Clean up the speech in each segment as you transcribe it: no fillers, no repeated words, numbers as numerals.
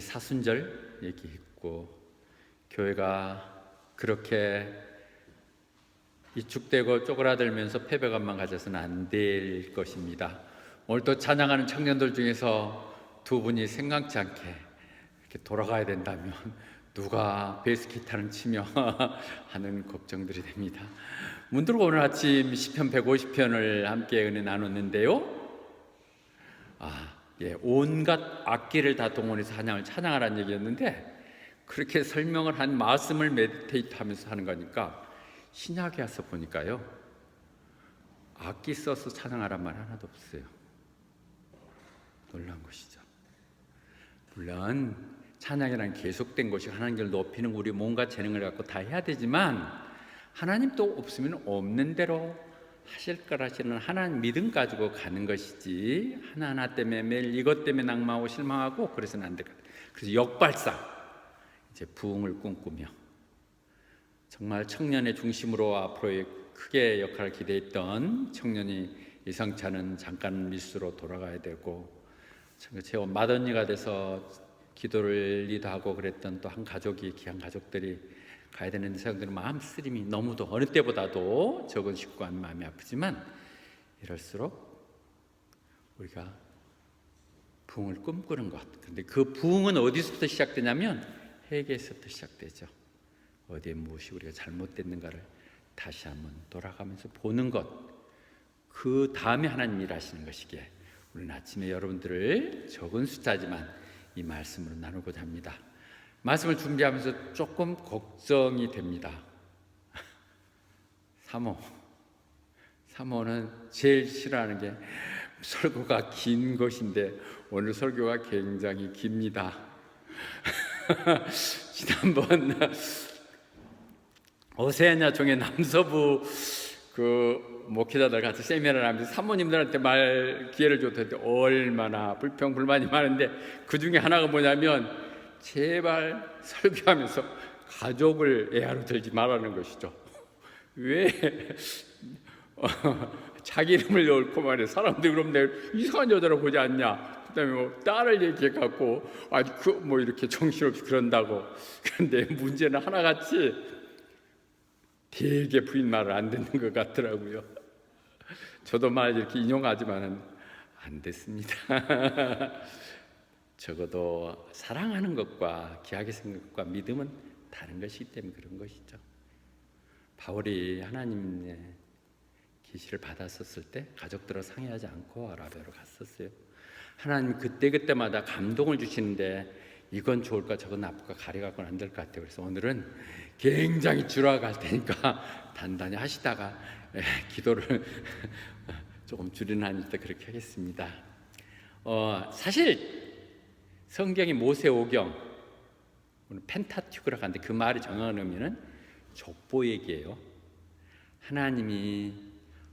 사순절 얘기했고, 교회가 그렇게 이축되고 쪼그라들면서 패배감만 가져서는 안 될 것입니다. 오늘 또 찬양하는 청년들 중에서 두 분이 생각지 않게 이렇게 돌아가야 된다면 누가 베이스 기타를 치며 하는 걱정들이 됩니다. 문득 오늘 아침 시편 150편을 함께 은혜 나눴는데요. 온갖 악기를 다 동원해서 하나님을 찬양하라는 얘기였는데, 그렇게 설명을 한 말씀을 메디테이트 하면서 하는 거니까 신약에 와서 보니까요, 악기 써서 찬양하란 말 하나도 없어요. 놀라운 것이죠. 물론 찬양이란 계속된 것이 하나님을 높이는 우리 몸과 재능을 갖고 다 해야 되지만, 하나님 또 없으면 없는 대로 하실 거라시는 하나님 믿음 가지고 가는 것이지, 하나하나 때문에 매일 이것 때문에 낭망하고 실망하고 그래서는 안 될 것 같아요. 그래서 역발상 이제 부흥을 꿈꾸며 정말 청년의 중심으로 앞으로 크게 역할을 기대했던 청년이 이상차는 잠깐 미스로 돌아가야 되고, 제가 맏언니가 돼서 기도를 리드하고 그랬던 또 한 가족이, 귀한 가족들이 가야 되는데, 사람들은 마음 쓰림이 너무도 어느 때보다도 적은 식구 하면 마음이 아프지만, 이럴수록 우리가 부흥을 꿈꾸는 것, 근데 그 부흥은 어디서부터 시작되냐면 회개에서부터 시작되죠. 어디에 무엇이 우리가 잘못됐는가를 다시 한번 돌아가면서 보는 것, 그 다음에 하나님 일하시는 것이기에 오늘 아침에 여러분들을 적은 숫자지만 이 말씀으로 나누고자 합니다. 말씀을 준비하면서 조금 걱정이 됩니다. 사모는 제일 싫어하는 게 설교가 긴 것인데, 오늘 설교가 굉장히 깁니다. 지난번 오세아냐 종의 남서부 그 목회자들 같이 세미나를 하면서 사모님들한테 말 기회를 줬는데 얼마나 불평불만이 많은데, 그 중에 하나가 뭐냐면 제발 설교하면서 가족을 애하로 들지 말라는 것이죠. 왜 자기 이름을 옳고 말해 사람들이 그럼 내 이상한 여자로 보지 않냐, 그다음에 뭐 딸을 얘기해갖고 뭐 이렇게 정신없이 그런다고. 그런데 문제는 하나같이 되게 부인 말을 안 듣는 것 같더라고요. 저도 말 이렇게 인용하지만은 안 됐습니다. 적어도 사랑하는 것과 귀하게 생긴 것과 믿음은 다른 것이기 때문에 그런 것이죠. 바울이 하나님의 계시를 받았었을 때 가족들을 상의하지 않고 아라비아로 갔었어요. 하나님 그때그때마다 감동을 주시는데, 이건 좋을까 저건 나쁠까 가려갖고는 안 될 것 같아요. 그래서 오늘은 굉장히 줄여갈 테니까 단단히 하시다가 기도를 조금 줄이는 한일 때 그렇게 하겠습니다. 사실 성경의 모세오경, 오늘 펜타튜크라고 하는데 그 말이 정확한 의미는 족보 얘기예요. 하나님이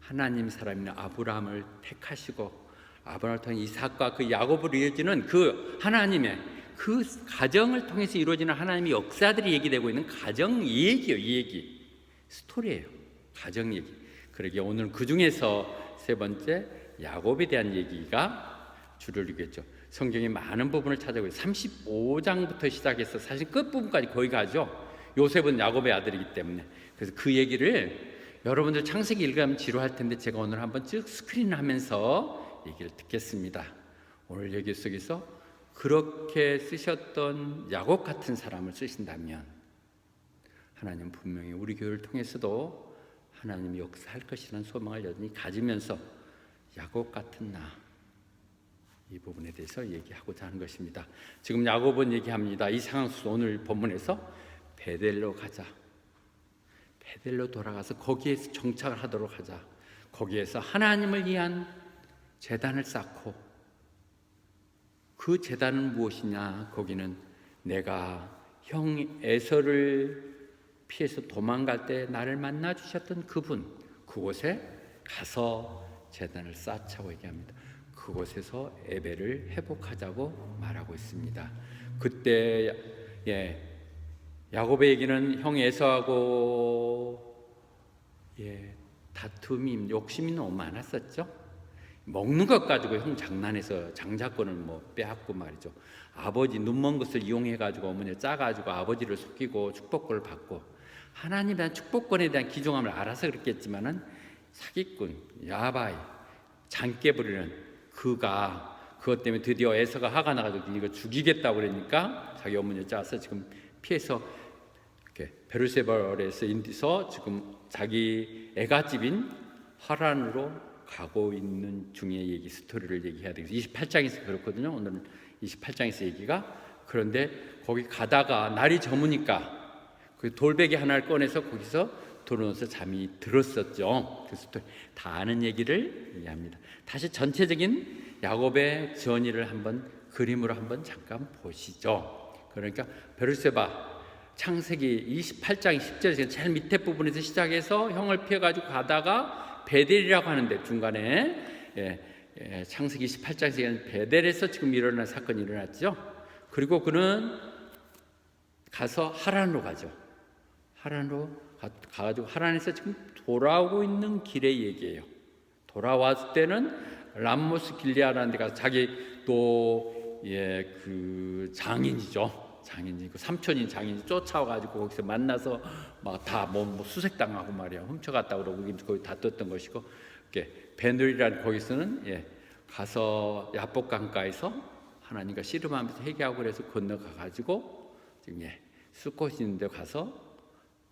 하나님 사람인 아브라함을 택하시고 아브라함을 통해 이삭과 그 야곱을 이어지는 그 하나님의 그 가정을 통해서 이루어지는 하나님의 역사들이 얘기되고 있는 가정 얘기예요. 이 얘기 스토리예요. 가정 얘기. 그러기에 오늘 그 중에서 세 번째 야곱에 대한 얘기가 주를 이루겠죠. 성경의 많은 부분을 찾아보고 35장부터 시작해서 사실 끝부분까지 거의 가죠. 요셉은 야곱의 아들이기 때문에. 그래서 그 얘기를 여러분들 창세기 읽으면 지루할 텐데 제가 오늘 한번 쭉 스크린하면서 얘기를 듣겠습니다. 오늘 얘기 속에서 그렇게 쓰셨던 야곱 같은 사람을 쓰신다면 하나님 분명히 우리 교회를 통해서도 하나님이 역사할 것이라는 소망을 여전히 가지면서 야곱 같은 나, 이 부분에 대해서 얘기하고자 하는 것입니다. 지금 야곱은 얘기합니다. 이 상황 속 오늘 본문에서 베델로 가자. 베델로 돌아가서 거기에서 정착을 하도록 하자. 거기에서 하나님을 위한 제단을 쌓고, 그 제단은 무엇이냐? 거기는 내가 형 에서를 피해서 도망갈 때 나를 만나 주셨던 그분, 그곳에 가서 제단을 쌓자고 얘기합니다. 그곳에서 예배를 회복하자고 말하고 있습니다. 그때 야곱의 얘기는 형 에서하고 다툼이, 욕심이 너무 많았었죠. 먹는 것 가지고 형 장난해서 장자권을 뭐 빼앗고 말이죠. 아버지 눈먼 것을 이용해 가지고 어머니를 짜가지고 아버지를 속이고 축복권을 받고, 하나님에 대한 축복권에 대한 기종함을 알아서 그랬겠지만은 사기꾼, 야바이, 장깨 부리는 그가 그것 때문에 드디어 에서가 화가 나가지고 이거 죽이겠다고 그러니까 자기 어머니를 짜서 지금 피해서 이렇게 베르세바에서 인디서 지금 자기 애가집인 하란으로 가고 있는 중에 얘기 스토리를 얘기해야 되겠어요. 28장에서 그렇거든요. 오늘은 28장에서 얘기가. 그런데 거기 가다가 날이 저무니까 그 돌베개 하나를 꺼내서 거기서 들어놓아서 잠이 들었었죠. 그래서 다 아는 얘기를 얘기합니다. 다시 전체적인 야곱의 전의를 한번 그림으로 한번 잠깐 보시죠. 그러니까 베르세바 창세기 28장 10절에서 제일 밑에 부분에서 시작해서 형을 피해가지고 가다가 베델이라고 하는데 중간에 창세기 28장에서 베델에서 지금 일어난 사건이 일어났죠. 그리고 그는 가서 하란으로 가죠. 하란으로 가가지고 하란에서 지금 돌아오고 있는 길의 얘기예요. 돌아왔을 때는 람모스 길리아라는 데 가서 자기 또 그 장인이죠. 장인이고 삼촌인 장인이 쫓아와가지고 거기서 만나서 막 다 뭐 수색당하고 말이야 훔쳐갔다 그러고 거기 다 떴던 것이고, 베누리라는 거기서는 가서 야복 강가에서 하나님과 씨름하면서 회개하고 그래서 건너가가지고 지금 수꽃이 있는 데 가서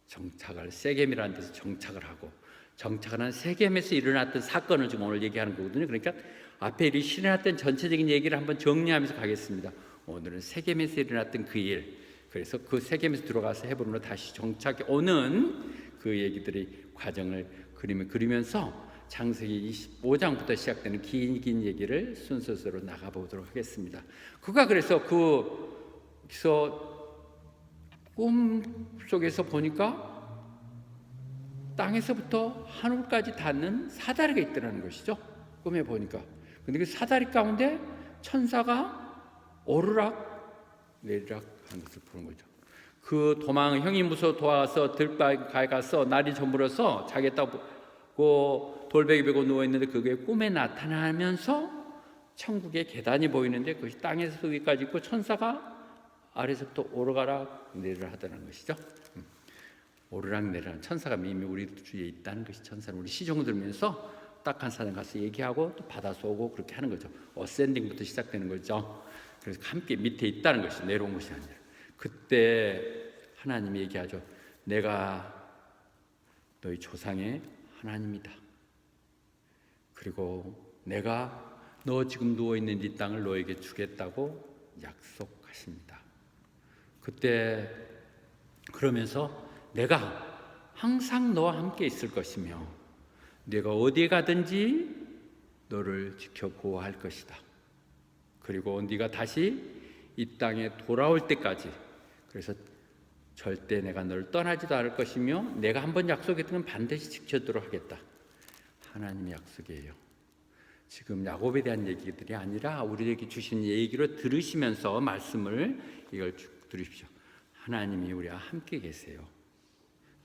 정착을 세겜이라는 데서 정착을 하고, 정착을 한 세겜에서 일어났던 사건을 지금 오늘 얘기하는 거거든요. 그러니까 앞에 일어났던 전체적인 얘기를 한번 정리하면서 가겠습니다. 오늘은 세겜에서 일어났던 그 일, 그래서 그 세겜에서 들어가서 헤브론으로 다시 정착해 오는 그 얘기들의 과정을 그리면서 창세기 25장부터 시작되는 긴 얘기를 순서대로 나가보도록 하겠습니다. 그가 그래서 거기서 꿈 속에서 보니까 땅에서부터 하늘까지 닿는 사다리가 있더라는 것이죠. 꿈에 보니까. 근데 그 사다리 가운데 천사가 오르락 내리락 하는 것을 보는 거죠. 그 도망 형이 무서워 도와서 들바에 가서 날이 저물어서 자겠다고 돌베개 베고 누워있는데 그게 꿈에 나타나면서 천국의 계단이 보이는데 그것이 땅에서 위까지 있고 천사가 아래서부터 오르가락 내리락 하더라는 것이죠. 오르락 내리락, 천사가 이미 우리 주위에 있다는 것이, 천사는 우리 시종 들면서 딱한 사람 가서 얘기하고 또 받아서 오고 그렇게 하는 거죠. 어센딩부터 시작되는 거죠. 그래서 함께 밑에 있다는 것이, 내려온 것이 아니라. 그때 하나님이 얘기하죠. 내가 너희 조상의 하나님이다. 그리고 내가 너 지금 누워있는 이 땅을 너에게 주겠다고 약속하십니다. 그때 그러면서 내가 항상 너와 함께 있을 것이며 내가 어디 가든지 너를 지켜 보호할 것이다. 그리고 네가 다시 이 땅에 돌아올 때까지, 그래서 절대 내가 너를 떠나지도 않을 것이며 내가 한번 약속했던 건 반드시 지켜도록 하겠다. 하나님의 약속이에요. 지금 야곱에 대한 얘기들이 아니라 우리에게 주신 얘기로 들으시면서 말씀을 이걸 쭉 들으십시오. 하나님이 우리와 함께 계세요.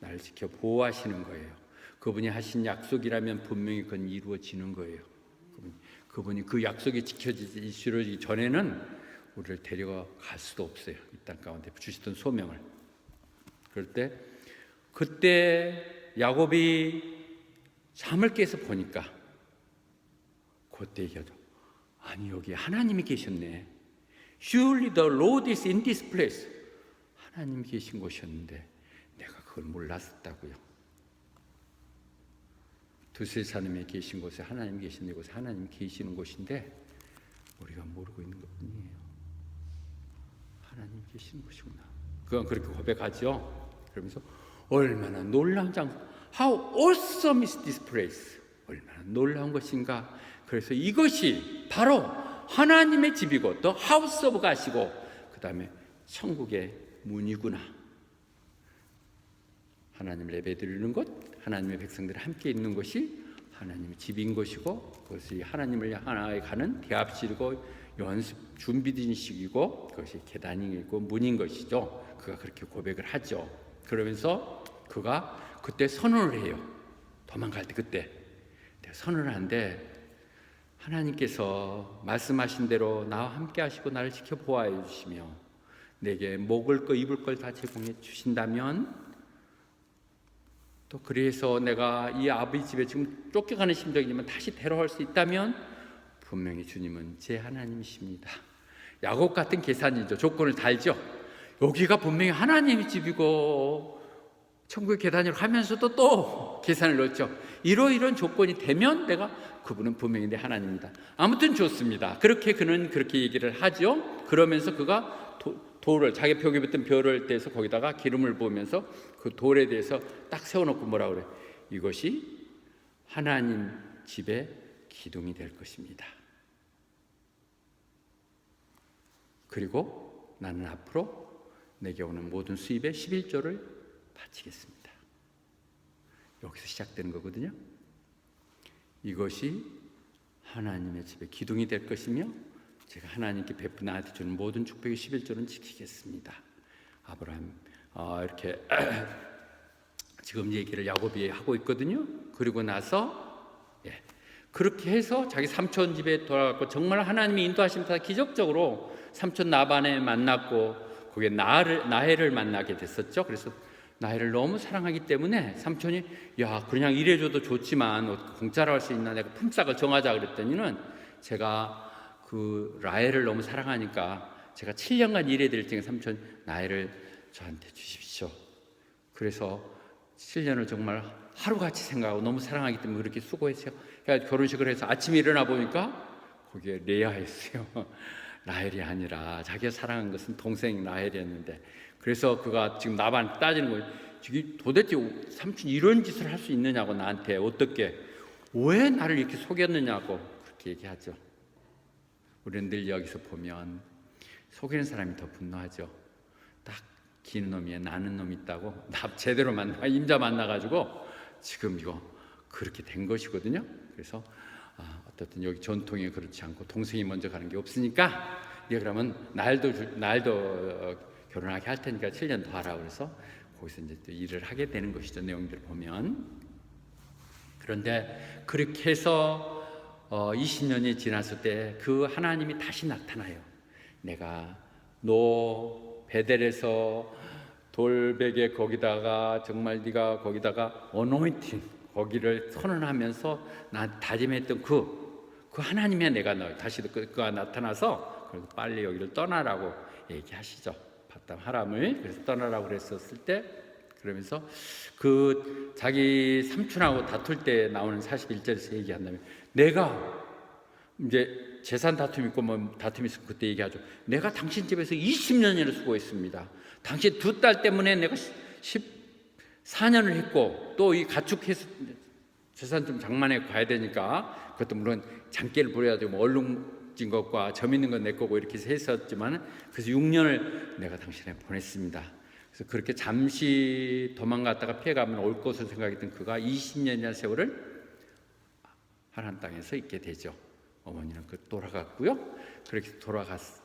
나를 지켜 보호하시는 거예요. 그분이 하신 약속이라면 분명히 그건 이루어지는 거예요. 그분이 그 약속이 지켜지기 전에는 우리를 데려갈 수도 없어요. 이 땅 가운데 주시던 소명을. 그럴 때 그때 야곱이 잠을 깨서 보니까 그때 얘기하죠. 아니 여기 하나님이 계셨네. Surely the Lord is in this place. 하나님이 계신 곳이었는데 내가 그걸 몰랐었다고요. 두세 사람이 계신 곳에 하나님이 계신 곳에 하나님이 계시는 곳인데 우리가 모르고 있는 것뿐이에요. 하나님이 계시는 곳이구나. 그건 그렇게 고백하죠. 그러면서 얼마나 놀라운 장소, How awesome is this place. 얼마나 놀라운 것인가. 그래서 이것이 바로 하나님의 집이고 또 하우스 오브 갓이고 그 다음에 천국의 문이구나. 하나님을 예배드리는 곳, 하나님의 백성들이 함께 있는 것이 하나님의 집인 것이고 그것이 하나님을 향하여 가는 대합실이고 연습 준비진식이고 그것이 계단이고 문인 것이죠. 그가 그렇게 고백을 하죠. 그러면서 그가 그때 선언을 해요. 도망갈 때 그때 선언을 하는데 하나님께서 말씀하신 대로 나와 함께 하시고 나를 지켜보아해 주시며 내게 먹을 거 입을 걸 다 제공해 주신다면, 또 그래서 내가 이 아버지 집에 지금 쫓겨가는 심정이지만 다시 데려올 수 있다면 분명히 주님은 제 하나님이십니다. 야곱 같은 계산이죠. 조건을 달죠. 여기가 분명히 하나님의 집이고 천국의 계단으로 가면서도 또 계산을 넣었죠. 이런 조건이 되면 내가 그분은 분명히 내 하나님입니다. 아무튼 좋습니다. 그렇게 그는 그렇게 얘기를 하죠. 그러면서 그가 돌을, 자기 벽에 붙은 별을 떼서 거기다가 기름을 부으면서 그 돌에 대해서 딱 세워놓고 뭐라 그래? 이것이 하나님 집의 기둥이 될 것입니다. 그리고 나는 앞으로 내게 오는 모든 수입의 11조를 바치겠습니다. 여기서 시작되는 거거든요. 이것이 하나님의 집의 기둥이 될 것이며 제가 하나님께 베푼 나한테 주는 모든 축복의 11조는 지키겠습니다. 아브라함 이렇게 지금 얘기를 야곱이 하고 있거든요. 그리고 나서 그렇게 해서 자기 삼촌 집에 돌아갔고 정말 하나님이 인도하심 따라 기적적으로 삼촌 라반에 만났고 거기에 나헬을 만나게 됐었죠. 그래서 나헬을 너무 사랑하기 때문에 삼촌이 야 그냥 일해줘도 좋지만 공짜로 할 수 있나, 내가 품삯을 정하자 그랬더니는 제가 그 라헬을 너무 사랑하니까 제가 7년간 일해드릴 테니 삼촌 나헬을 저한테 주십시오. 그래서 7년을 정말 하루같이 생각하고 너무 사랑하기 때문에 그렇게 수고했어요. 그러니까 결혼식을 해서 아침에 일어나 보니까 거기에 레아였어요. 라헬이 아니라 자기가 사랑한 것은 동생 라헬이었는데, 그래서 그가 지금 나반 따지는 거예요. 도대체 삼촌 이런 짓을 할 수 있느냐고, 나한테 어떻게, 왜 나를 이렇게 속였느냐고 그렇게 얘기하죠. 우리는 늘 여기서 보면 속이는 사람이 더 분노하죠. 딱 기는 놈이야, 나는 놈이 있다고 나 제대로 임자 만나가지고 지금 이거 그렇게 된 것이거든요. 그래서 어떻든 여기 전통이 그렇지 않고 동생이 먼저 가는 게 없으니까 그러면 날도 결혼하게 할 테니까 7년 더 하라 그래서 거기서 이제 또 일을 하게 되는 것이죠. 내용들을 보면. 그런데 그렇게 해서 20년이 지났을 때 그 하나님이 다시 나타나요. 내가 너 베델에서 돌베개 거기다가 정말 네가 거기다가 어노인팅 거기를 선언하면서 나 다짐했던 그 하나님의 내가 너 다시 그가 나타나서 그래서 빨리 여기를 떠나라고 얘기하시죠. 바담 하람을. 그래서 떠나라고 그랬었을 때, 그러면서 그 자기 삼촌하고 다툴 때 나오는 41절에서 얘기한다면, 내가 이제 재산 다툼 있고 뭐 다툼 있으면 그때 얘기하죠. 내가 당신 집에서 20년이나 수고했습니다. 당신 두 딸 때문에 내가 14년을 했고 또 이 가축해서 재산 좀 장만해 가야 되니까 그것도 물론 장기를 부려야 되고 얼룩진 것과 점 있는 건 내 거고 이렇게 했었지만, 그래서 6년을 내가 당신에 보냈습니다. 그래서 그렇게 잠시 도망갔다가 피해가면 올 것을 생각했던 그가 20년이라는 세월을 하나님 땅에서 있게 되죠. 어머니는 돌아갔고요. 그렇게 돌아갔어.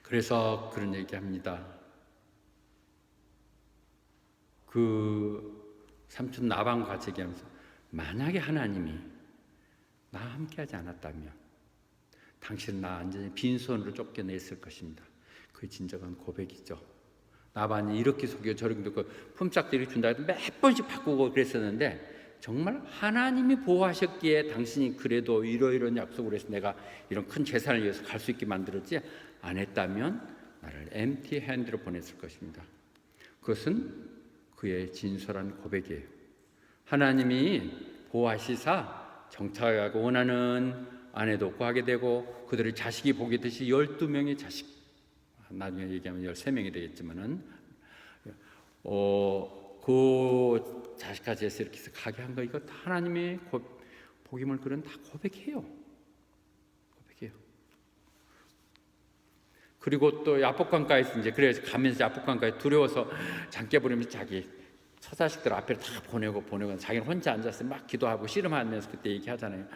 그래서 그런 얘기합니다. 그 삼촌 나방과 같이 얘기하면서, 만약에 하나님이 나와 함께하지 않았다면 당신은 나 완전히 빈손으로 쫓겨냈을 것입니다. 그 진정한 고백이죠. 나반이 이렇게 속여 저렇게 그 품삯들이 준다 해도 몇 번씩 바꾸고 그랬었는데, 정말 하나님이 보호하셨기에 당신이 그래도 이러이러한 약속을 해서 내가 이런 큰 재산을 위해서 갈 수 있게 만들었지, 안 했다면 나를 엠티 핸드로 보냈을 것입니다. 그것은 그의 진솔한 고백이에요. 하나님이 보호하시사 정착하고 원하는 아내도 없고 하게 되고, 그들의 자식이 보게 되시 12명의 자식, 나중에 얘기하면 13명이 되겠지만은 그 자식까지 해서 이렇게 해서 가게 한 거, 이거 다 하나님의 복임을 그런 다 고백해요. 그리고 또 야복강가에서 이제 그래서 가면서 야복강가에 두려워서 장깨 부리면서 자기 처자식들 앞에 다 보내고 자기는 혼자 앉아서 막 기도하고 씨름하면서 그때 얘기하잖아요.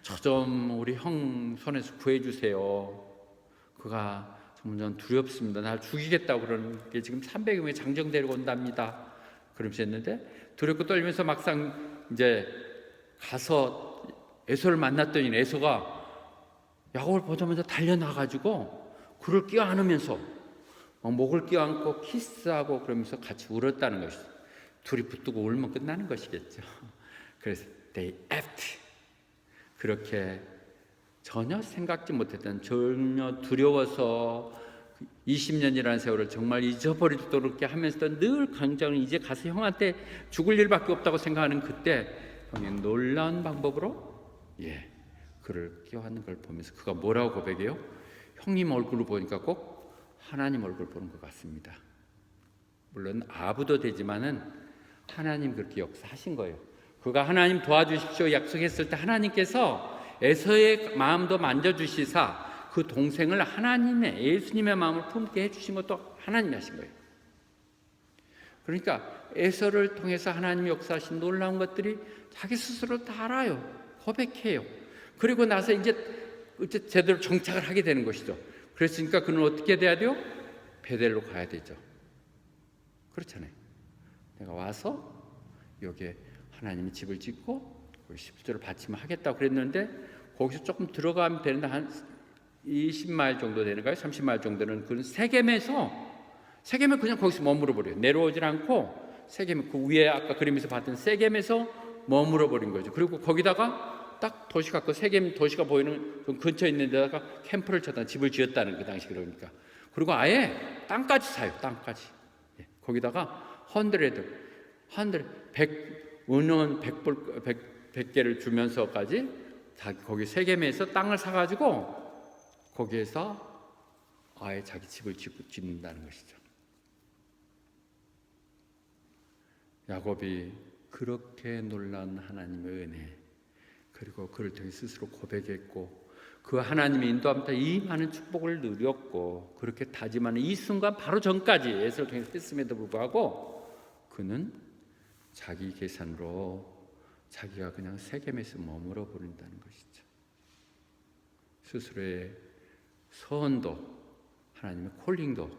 저 좀 우리 형 손에서 구해주세요. 그가 정말 두렵습니다. 날 죽이겠다고 그러는 게 지금 300여 명의 장정 데리고 온답니다. 그러면서 했는데 두렵고 떨리면서 막상 이제 가서 에서를 만났더니 에서가 야곱을 보자마자 달려나가지고 그를 껴안으면서 목을 껴안고 키스하고 그러면서 같이 울었다는 것이죠. 둘이 붙들고 울면 끝나는 것이겠죠. 그래서 they act, 그렇게 전혀 생각지 못했던, 전혀 두려워서 20년이라는 세월을 정말 잊어버리도록 그렇게 하면서도 늘 강장은 이제 가서 형한테 죽을 일밖에 없다고 생각하는 그때 형이 놀라운 방법으로 그를 껴안는 걸 보면서 그가 뭐라고 고백해요? 형님 얼굴을 보니까 꼭 하나님 얼굴 보는 것 같습니다. 물론 아부도 되지만은 하나님 그렇게 역사하신 거예요. 그가 하나님 도와주십시오 약속했을 때 하나님께서 에서의 마음도 만져주시사 그 동생을 하나님의, 예수님의 마음을 품게 해주신 것도 하나님이 하신 거예요. 그러니까 에서를 통해서 하나님 역사하신 놀라운 것들이 자기 스스로 다 알아요. 고백해요. 그리고 나서 이제 제대로 정착을 하게 되는 것이죠. 그랬으니까 그는 어떻게 돼야 돼요? 베델로 가야 되죠. 그렇잖아요. 내가 와서 여기에 하나님이 집을 짓고 10조를 바치면 하겠다고 그랬는데 거기서 조금 들어가면 되는데 한 20마일 정도 되는가요? 30마일 정도는 그는 세겜에 그냥 거기서 머물러 버려요. 내려오질 않고 세겜, 그 위에 아까 그림에서 봤던 세겜에서 머물러 버린 거죠. 그리고 거기다가 딱 도시 같고 세겜 도시가 보이는 그 근처에 있는 데다가 캠프를 쳐다 집을 지었다는, 그 당시 그러니까. 그리고 아예 땅까지 사요. 땅까지. 거기다가 100은원 100개를 주면서까지 거기 세겜에서 땅을 사가지고 거기에서 아예 자기 집을 짓는다는 것이죠. 야곱이 그렇게 놀라운 하나님의 은혜, 그리고 그를 통해 스스로 고백했고 그 하나님의 인도함과 이 많은 축복을 누렸고 그렇게 다짐하는 이 순간 바로 전까지 에서를 통해서 했음에도 불구하고 그는 자기 계산으로 자기가 그냥 세겜에서 머물러 버린다는 것이죠. 스스로의 서원도 하나님의 콜링도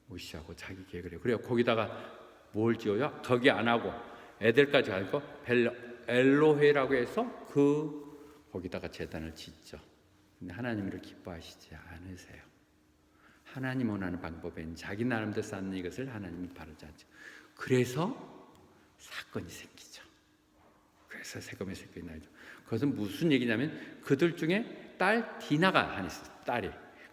무시하고 자기 계획을 해요. 그래요. 거기다가 뭘 지어요? 거기 안 하고 애들까지 가고 엘로헤라고 해서 거기다가 제단을 짓죠. 근데 하나님을 기뻐하시지 않으세요. 하나님 원하는 방법엔 자기 나름대로 쌓는 이것을 하나님이 바르지 않죠. 그래서 사건이 생기죠. 그래서 세겜의 사건이 나죠. 그것은 무슨 얘기냐면 그들 중에 딸 디나가 하나 있어요. 딸이.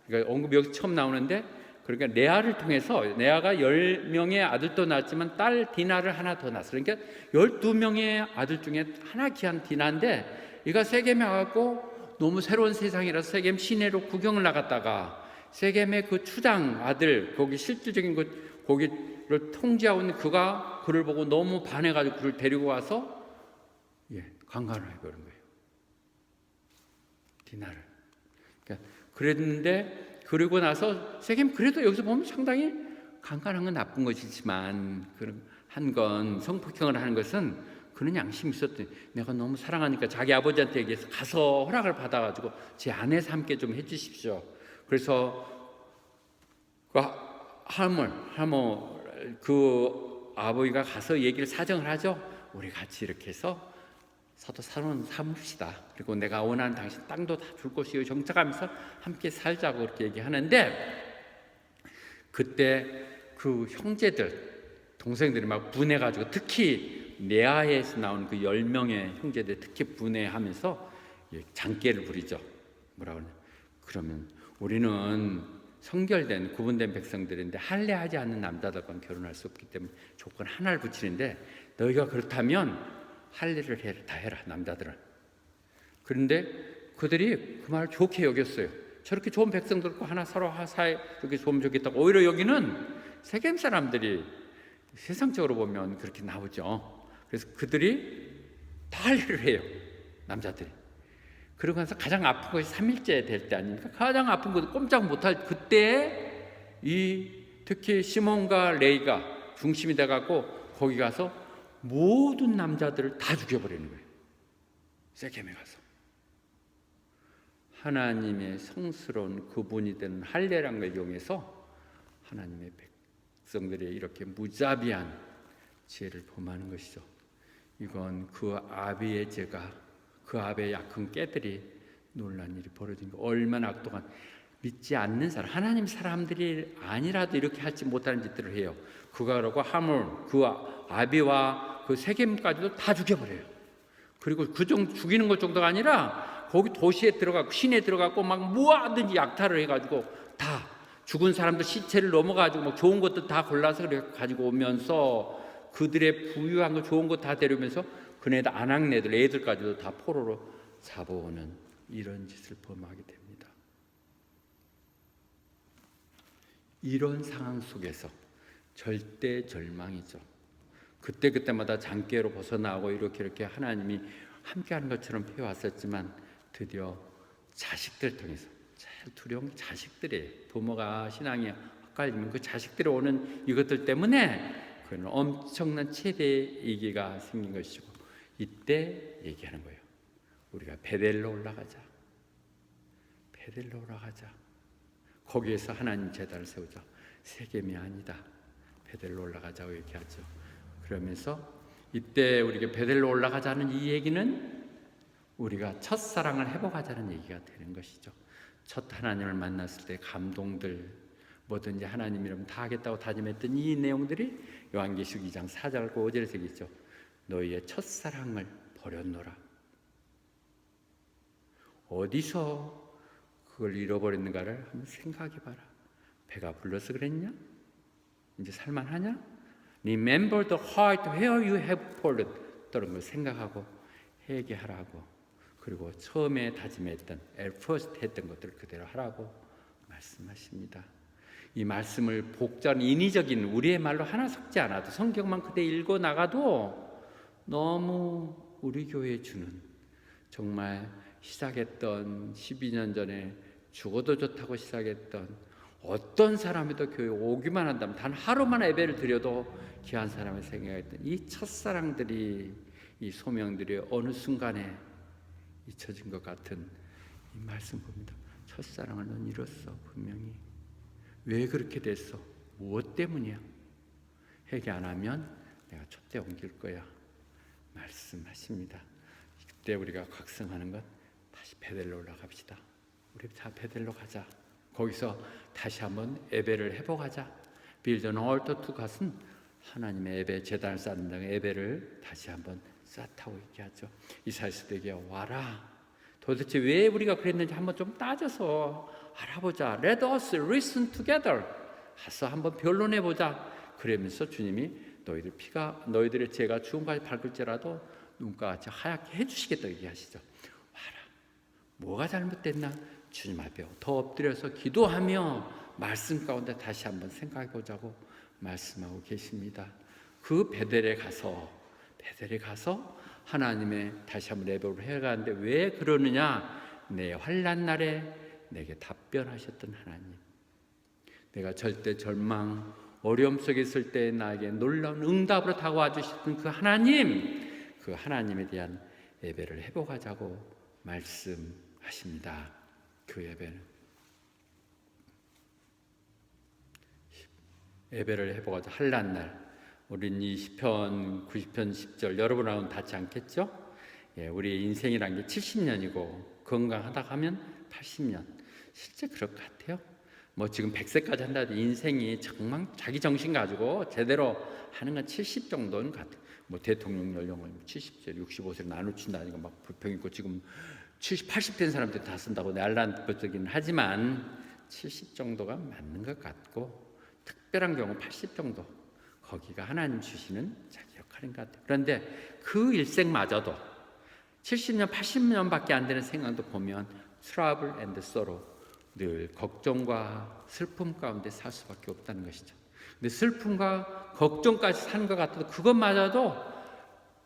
그러니까 언급이 여기 처음 나오는데, 그러니까 레아를 통해서, 레아가 10명의 아들도 낳았지만 딸 디나를 하나 더 낳았어요. 그러니까 12명의 아들 중에 하나 귀한 디나인데, 얘가 세겜에 와갖고 너무 새로운 세상이라서 세겜 시내로 구경을 나갔다가 세겜의 그 추장 아들, 거기 실질적인 거기를 통제하고 있는 그가 그를 보고 너무 반해가지고 그를 데리고 와서 강간을 해버린 거예요. 디나를. 그러니까 그랬는데, 그러고 나서 세겜, 그래도 여기서 보면 상당히 강간한 건 나쁜 것이지만 한 건, 성폭행을 하는 것은 그는 양심이 있었대. 내가 너무 사랑하니까 자기 아버지한테 얘기해서 가서 허락을 받아가지고 제 아내에서 함께 좀 해주십시오. 그래서 그 아버지가 가서 얘기를 사정을 하죠. 우리 같이 이렇게 해서 서로 삼읍시다. 그리고 내가 원하는 당신 땅도 다 줄 것이요 정착하면서 함께 살자고 그렇게 얘기하는데, 그때 그 형제들, 동생들이 막 분해가지고, 특히 레아에서 나온 그 10명의 형제들 특히 분해하면서 장깨를 부리죠. 뭐라고 하냐? 그러면 우리는 성결된 구분된 백성들인데 할례하지 않는 남자들과는 결혼할 수 없기 때문에 조건 하나를 붙이는데, 너희가 그렇다면 할례를 다 해라, 남자들은. 그런데 그들이 그 말을 좋게 여겼어요. 저렇게 좋은 백성들 거 하나 서로 사이 그렇게 좋으면 좋겠다고. 오히려 여기는 세겜 사람들이 세상적으로 보면 그렇게 나오죠. 그래서 그들이 다 할례를 해요, 남자들이. 그러고 나서 가장 아픈 것이 3일째 될 때 아닙니까? 가장 아픈 것, 꼼짝 못할 그때에 특히 시몬과 레이가 중심이 돼갖고 거기 가서 모든 남자들을 다 죽여버리는 거예요. 세겜에 가서. 하나님의 성스러운 그분이 되는 할례라는 걸 이용해서 하나님의 백성들이 이렇게 무자비한 지혜를 범하는 것이죠. 이건 그 아비의 죄가, 그 앞에 약한 깨들이 놀란 일이 벌어진 거. 얼마나 악독한, 믿지 않는 사람, 하나님 사람들이 아니라도 이렇게 할지 못하는 짓들을 해요. 그가 그러고 하물 그 아비와 그 세겜까지도 다 죽여버려요. 그리고 그 정도 죽이는 것 정도가 아니라 거기 도시에 들어가고 시내에 들어가고 막 뭐하든지 약탈을 해가지고 다 죽은 사람들 시체를 넘어가지고 막 좋은 것도 다 골라서 그래 가지고 오면서 그들의 부유한 거 좋은 거 다 데려오면서 그네들 아낙네들 애들까지도 다 포로로 잡아오는 이런 짓을 범하게 됩니다. 이런 상황 속에서 절대 절망이죠. 그때마다 장깨로 벗어나고 이렇게 하나님이 함께하는 것처럼 해왔었지만 드디어 자식들 통해서, 제일 두려운 게 자식들이에요. 부모가 신앙이 헷갈리면 그 자식들이 오는 이것들 때문에 그는 엄청난 최대의 위기가 생긴 것이고, 이때 얘기하는 거예요. 우리가 베델로 올라가자. 베델로 올라가자. 거기에서 하나님 제단을 세우자. 세겜이 아니다. 베델로 올라가자고 얘기하죠. 그러면서 이때 우리가 베델로 올라가자는 이 얘기는 우리가 첫사랑을 회복하자는 얘기가 되는 것이죠. 첫 하나님을 만났을 때 감동들, 뭐든지 하나님이라면 다 하겠다고 다짐했던 이 내용들이 요한계시록 2장 4절 5절에 새기죠. 너희의 첫사랑을 버렸노라. 어디서 그걸 잃어버렸는가를 한번 생각해봐라. 배가 불러서 그랬냐? 이제 살만하냐? Remember the heart where you have fallen. 그런 걸 생각하고 회개하라고. 그리고 처음에 다짐했던 first 했던 것들을 그대로 하라고 말씀하십니다. 이 말씀을 복잡한 인위적인 우리의 말로 하나 섞지 않아도 성경만 그대 읽어 나가도 너무 우리 교회에 주는, 정말 시작했던 12년 전에 죽어도 좋다고 시작했던, 어떤 사람이도 교회 오기만 한다면 단 하루만 예배를 드려도 귀한 사람을 생각했던 이 첫사랑들이, 이 소명들이 어느 순간에 잊혀진 것 같은 이 말씀 봅니다. 첫사랑을 넌 잃었어. 분명히. 왜 그렇게 됐어? 무엇 때문이야? 회개 안 하면 내가 촛대 옮길 거야 말씀하십니다. 그때 우리가 각성하는 것, 다시 베델로 올라갑시다. 우리 다 베델로 가자. 거기서 다시 한번 예배를 회복하자. Build an altar to God은 하나님의 예배, 제단을 쌓는 예배를 다시 한번 쌓다고 얘기하죠. 이사야서에게 와라. 도대체 왜 우리가 그랬는지 한번 좀 따져서 알아보자. Let us listen together. 가서 한번 변론해보자. 그러면서 주님이 너희들의 죄가 주홍같이 밝을지라도 눈가같이 하얗게 해주시겠다고 얘기하시죠. 와라. 뭐가 잘못됐나? 주님 앞에 더 엎드려서 기도하며 말씀 가운데 다시 한번 생각해보자고 말씀하고 계십니다. 그 베델에 가서 하나님의 다시 한번 예배를 해가는데 왜 그러느냐? 내 환난 날에 내게 답변하셨던 하나님, 내가 절대 절망 어려움 속에 있을 때 나에게 놀라운 응답으로 다가와 주셨던 그 하나님에 대한 예배를 회복하자고 말씀하십니다. 그 예배를 회복하자. 환난 날, 우린 이 시편 90편 10절 여러분하고는 닿지 않겠죠? 우리의 인생이란 게 70년이고 건강하다 하면 80년. 실제 그럴 것 같아요. 뭐 지금 100세까지 한다도 인생이 정말 자기 정신 가지고 제대로 하는 건 70 정도는 같아요. 뭐 대통령 연령을 70세, 65세로 나누친다니까 막 불평 있고, 지금 70, 80 된 사람들이 다 쓴다고 날란법적이긴 하지만 70 정도가 맞는 것 같고, 특별한 경우 80 정도, 거기가 하나님 주시는 자기 역할인 것 같아요. 그런데 그 일생마저도 70년, 80년밖에 안 되는 생각도 보면 trouble and sorrow, 늘 걱정과 슬픔 가운데 살 수밖에 없다는 것이죠. 근데 슬픔과 걱정까지 사는 것 같아도 그것마저도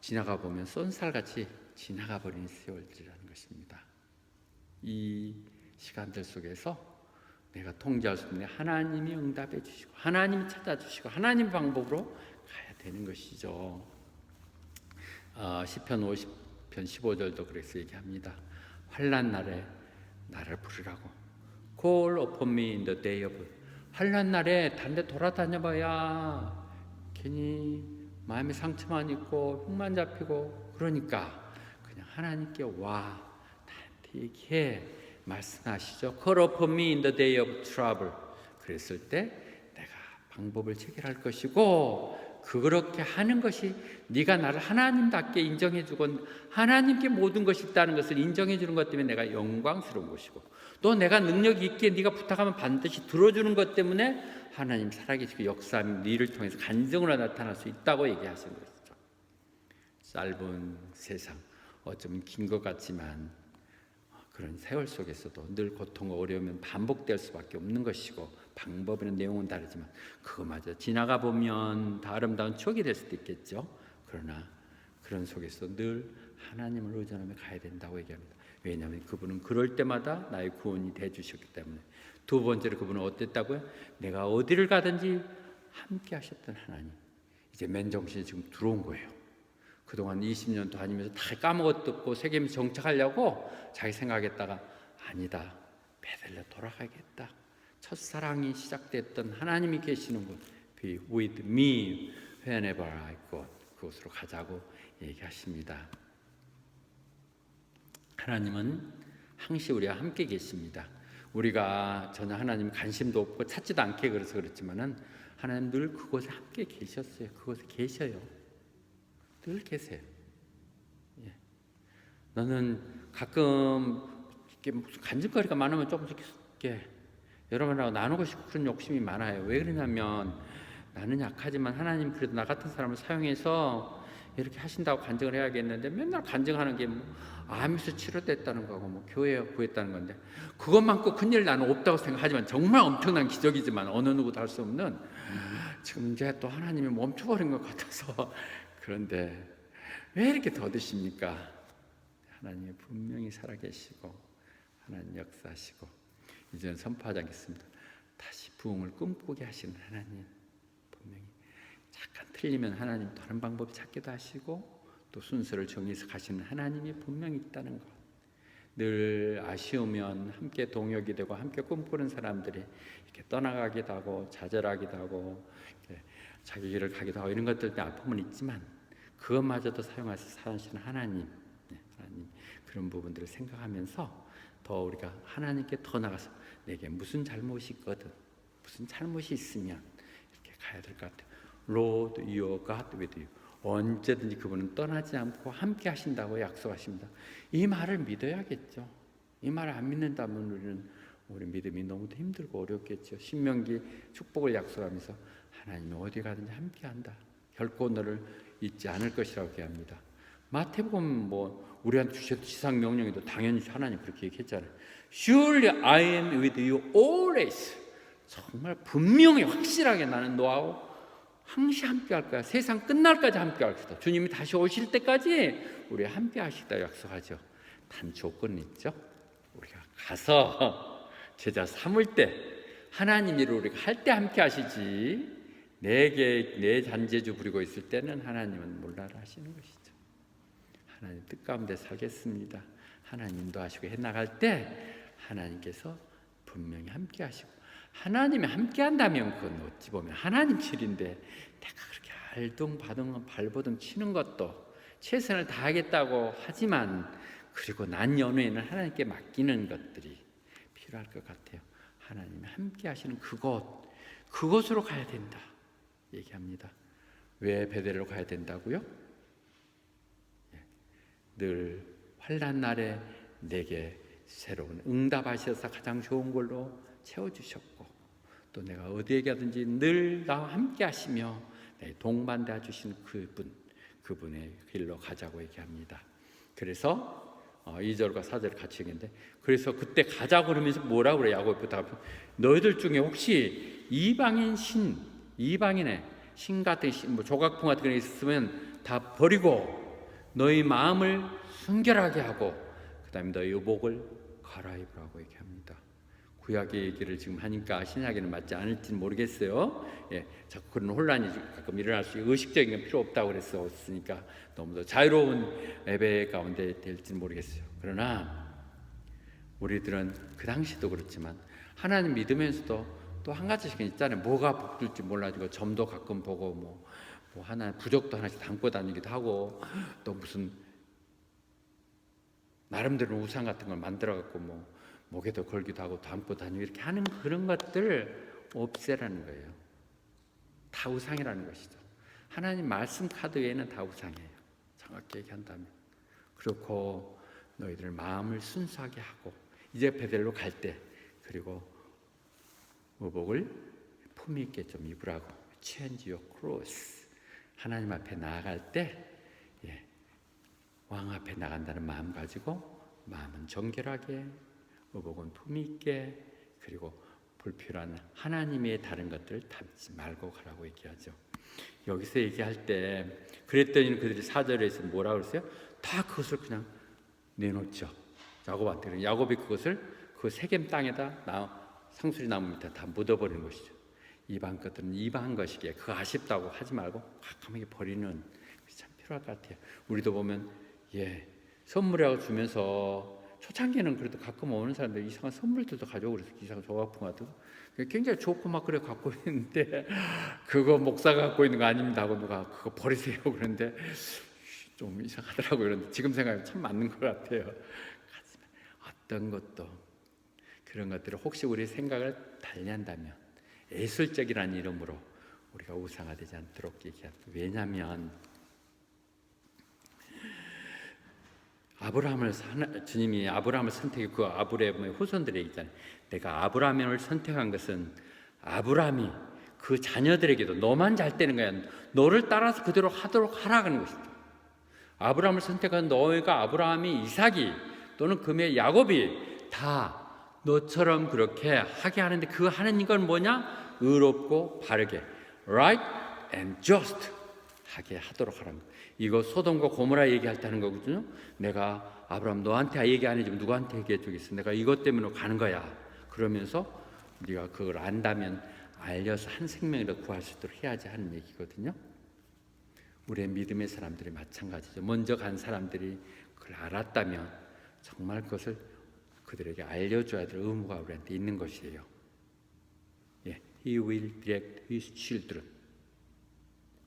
지나가 보면 쏜살같이 지나가 버리는 세월이라는 것입니다. 이 시간들 속에서 내가 통제할 수 없는 하나님이 응답해 주시고 하나님이 찾아주시고 하나님 방법으로 가야 되는 것이죠. 시편 50편 15절도 그래서 얘기합니다. 환난 날에 나를 부르라고. Call upon me in the day of. 환난 날에 다른 데 돌아다녀봐야 괜히 마음에 상처만 있고 흉만 잡히고 그러니까 그냥 하나님께 와, 나한테 얘기해 말씀하시죠. Call upon me in the day of trouble. 그랬을 때 내가 방법을 체결할 것이고, 그렇게 하는 것이 네가 나를 하나님답게 인정해주고 하나님께 모든 것이 있다는 것을 인정해주는 것 때문에 내가 영광스러운 것이고, 또 내가 능력이 있기에 네가 부탁하면 반드시 들어주는 것 때문에 하나님 살아계시고 역사하면 네를 통해서 간증으로 나타날 수 있다고 얘기하신 것이죠. 짧은 세상, 어쩌면 긴 것 같지만 그런 세월 속에서도 늘 고통과 어려움은 반복될 수밖에 없는 것이고, 방법이나 내용은 다르지만 그거마저 지나가 보면 다 아름다운 추억이 될 수도 있겠죠. 그러나 그런 속에서 늘 하나님을 의존하며 가야 된다고 얘기합니다. 왜냐하면 그분은 그럴 때마다 나의 구원이 되어주셨기 때문에. 두 번째로 그분은 어땠다고요? 내가 어디를 가든지 함께 하셨던 하나님. 이제 맨정신이 지금 들어온 거예요. 그동안 20년 다니면서 다 까먹었고 세겜에 정착하려고 자기 생각했다가 아니다, 베들레 돌아가겠다. 첫사랑이 시작됐던 하나님이 계시는 곳, Be with me whenever I go. 그곳으로 가자고 얘기하십니다. 하나님은 항시 우리와 함께 계십니다. 우리가 전혀 하나님 관심도 없고 찾지도 않게 그래서 그렇지만은 하나님 늘 그곳에 함께 계셨어요. 그곳에 계셔요. 늘 계세요. 예. 나는 가끔 이렇게 무슨 간증거리가 많으면 조금씩 이렇게 여러분하고 나누고 싶고 그런 욕심이 많아요. 왜 그러냐면 나는 약하지만 하나님 그래도 나 같은 사람을 사용해서 이렇게 하신다고 간증을 해야겠는데, 맨날 간증하는 게 뭐 암에서 치료됐다는 거고 뭐 교회 구했다는 건데, 그것만큼 큰일 나는 없다고 생각하지만 정말 엄청난 기적이지만 어느 누구도 할 수 없는, 지금 이제 또 하나님이 멈춰버린 것 같아서. 그런데 왜 이렇게 더드십니까? 하나님이 분명히 살아계시고 하나님 역사하시고, 이제는 선포하지 않겠습니다. 다시 부흥을 꿈꾸게 하시는 하나님, 분명히 잠깐 틀리면 하나님 다른 방법 찾기도 하시고, 또 순서를 정해서 가시는 하나님이 분명히 있다는 것. 늘 아쉬우면 함께 동역이 되고 함께 꿈꾸는 사람들이 이렇게 떠나가기도 하고 좌절하기도 하고 자기 길을 가기도 하고 이런 것들 때문에 아픔은 있지만 그것마저도 사용하셔서 사시는 하나님, 하나님 그런 부분들을 생각하면서 더 우리가 하나님께 더 나가서 내게 무슨 잘못이 있거든, 무슨 잘못이 있으면 이렇게 가야 될 것 같아요. Lord, your God with you. 언제든지 그분은 떠나지 않고 함께 하신다고 약속하십니다. 이 말을 믿어야겠죠. 이 말을 안 믿는다면 우리 믿음이 너무 힘들고 어렵겠죠. 신명기 축복을 약속하면서 하나님이 어디 가든지 함께 한다. 결코 너를 잊지 않을 것이라고 얘기합니다. 마태복음 뭐 우리한테 주셨던 지상 명령에도 당연히 하나님 그렇게 얘기했잖아요. Surely I am with you always. 정말 분명히 확실하게 나는 너하고 항시 함께 할 거야. 세상 끝날까지 함께 할 것이다. 주님이 다시 오실 때까지 우리 함께 하시다 약속하죠. 단 조건이 있죠. 우리가 가서 제자 삼을 때 하나님이 우리가 할 때 함께 하시지, 내 잔재주 부리고 있을 때는 하나님은 몰라라 하시는 것이죠. 하나님 뜻 가운데 살겠습니다. 하나님 인도하시고 해나갈 때 하나님께서 분명히 함께 하시고, 하나님이 함께 한다면 그건 어찌 보면 하나님 길인데 내가 그렇게 알둥바둥 발버둥 치는 것도 최선을 다하겠다고 하지만, 그리고 난 연후에는 하나님께 맡기는 것들이 필요할 것 같아요. 하나님이 함께 하시는 그곳으로 가야 된다 얘기합니다. 왜 베델로 가야 된다고요? 늘 환난 날에 내게 새로운 응답하셔서 가장 좋은 걸로 채워주셨고, 또 내가 어디에 가든지 늘 나와 함께 하시며 내 동반되어 주신 그분의 길로 가자고 얘기합니다. 그래서 2절과 4절 같이 얘기했는데, 그래서 그때 가자고 그러면서 뭐라고 그래? 야고보다 너희들 중에 혹시 이방인의 신 같은 뭐 조각품 같은 게 있으면 다 버리고 너희 마음을 순결하게 하고 그 다음에 너희 의복을 갈아입으라고 얘기합니다. 구약의 얘기를 지금 하니까 신약에는 맞지 않을지는 모르겠어요. 자꾸 그런 혼란이 가끔 일어날 수 있고 의식적인 건 필요 없다고 그랬으니까 너무 더 자유로운 예배 가운데 될지는 모르겠어요. 그러나 우리들은 그 당시도 그렇지만 하나님 믿으면서도 또 한 가지씩 있잖아요. 뭐가 복될지 몰라지고 점도 가끔 보고 뭐 하나 부족도 하나씩 담고 다니기도 하고, 또 무슨 나름대로 우상 같은 걸 만들어 갖고 뭐 목에도 걸기도 하고 담고 다니고 이렇게 하는 그런 것들 없애라는 거예요. 다 우상이라는 것이죠. 하나님 말씀 카드 외에는 다 우상이에요. 정확히 얘기한다면. 그렇고 너희들 마음을 순수하게 하고 이제 베델로 갈 때 그리고 의복을 품위 있게 좀 입으라고. Change your clothes. 하나님 앞에 나아갈 때 왕 앞에 나간다는 마음 가지고 마음은 정결하게, 의복은 품위 있게, 그리고 불필요한 하나님의 다른 것들을 담지 말고 가라고 얘기하죠. 여기서 얘기할 때 그랬더니 그들이 4절에서 뭐라고 그랬어요? 다 그것을 그냥 내놓죠. 야곱한테. 야곱이 그것을 그 세겜 땅에다 상수리 나무 밑에 다 묻어버리는 것이죠. 이방 것들은 이방한 것이기에 그거 아쉽다고 하지 말고 가끔하게 버리는 참 필요할 것 같아요. 우리도 보면 선물이라고 주면서 초창기에는 그래도 가끔 오는 사람들 이상한 선물들도 가져오고 그래서 이상한 조각품 같은 거 굉장히 좋고 막 그래 갖고 있는데 그거 목사가 갖고 있는 거 아닙니다 하고 누가 그거 버리세요 그러는데 좀 이상하더라고요. 그런데 지금 생각하면 참 맞는 것 같아요. 어떤 것도 그런 것들을 혹시 우리 생각을 달리한다면 예술적이라는 이름으로 우리가 우상화되지 않도록 얘기합니다. 왜냐하면 주님이 아브라함을 선택해 그 아브라함의 후손들에게 있잖아요. 내가 아브라함을 선택한 것은 아브라함이 그 자녀들에게도 너만 잘 되는 거야. 너를 따라서 그대로 하도록 하라는 것이다. 아브라함을 선택한 너희가 아브라함이 이삭이 또는 금의 야곱이 다 너처럼 그렇게 하게 하는데 그 하는 건 뭐냐? 의롭고 바르게 right and just 하게 하도록 하라는 거. 이거 소돔과 고모라 얘기할 때 하는 거거든요. 내가 아브라함 너한테 얘기 안 해주면 누구한테 얘기해 주겠어? 내가 이것 때문에 가는 거야. 그러면서 네가 그걸 안다면 알려서 한 생명이라도 구할 수 있도록 해야지 하는 얘기거든요. 우리의 믿음의 사람들이 마찬가지죠. 먼저 간 사람들이 그걸 알았다면 정말 그것을 그들에게 알려줘야 될 의무가 우리한테 있는 것이에요. He will direct his children.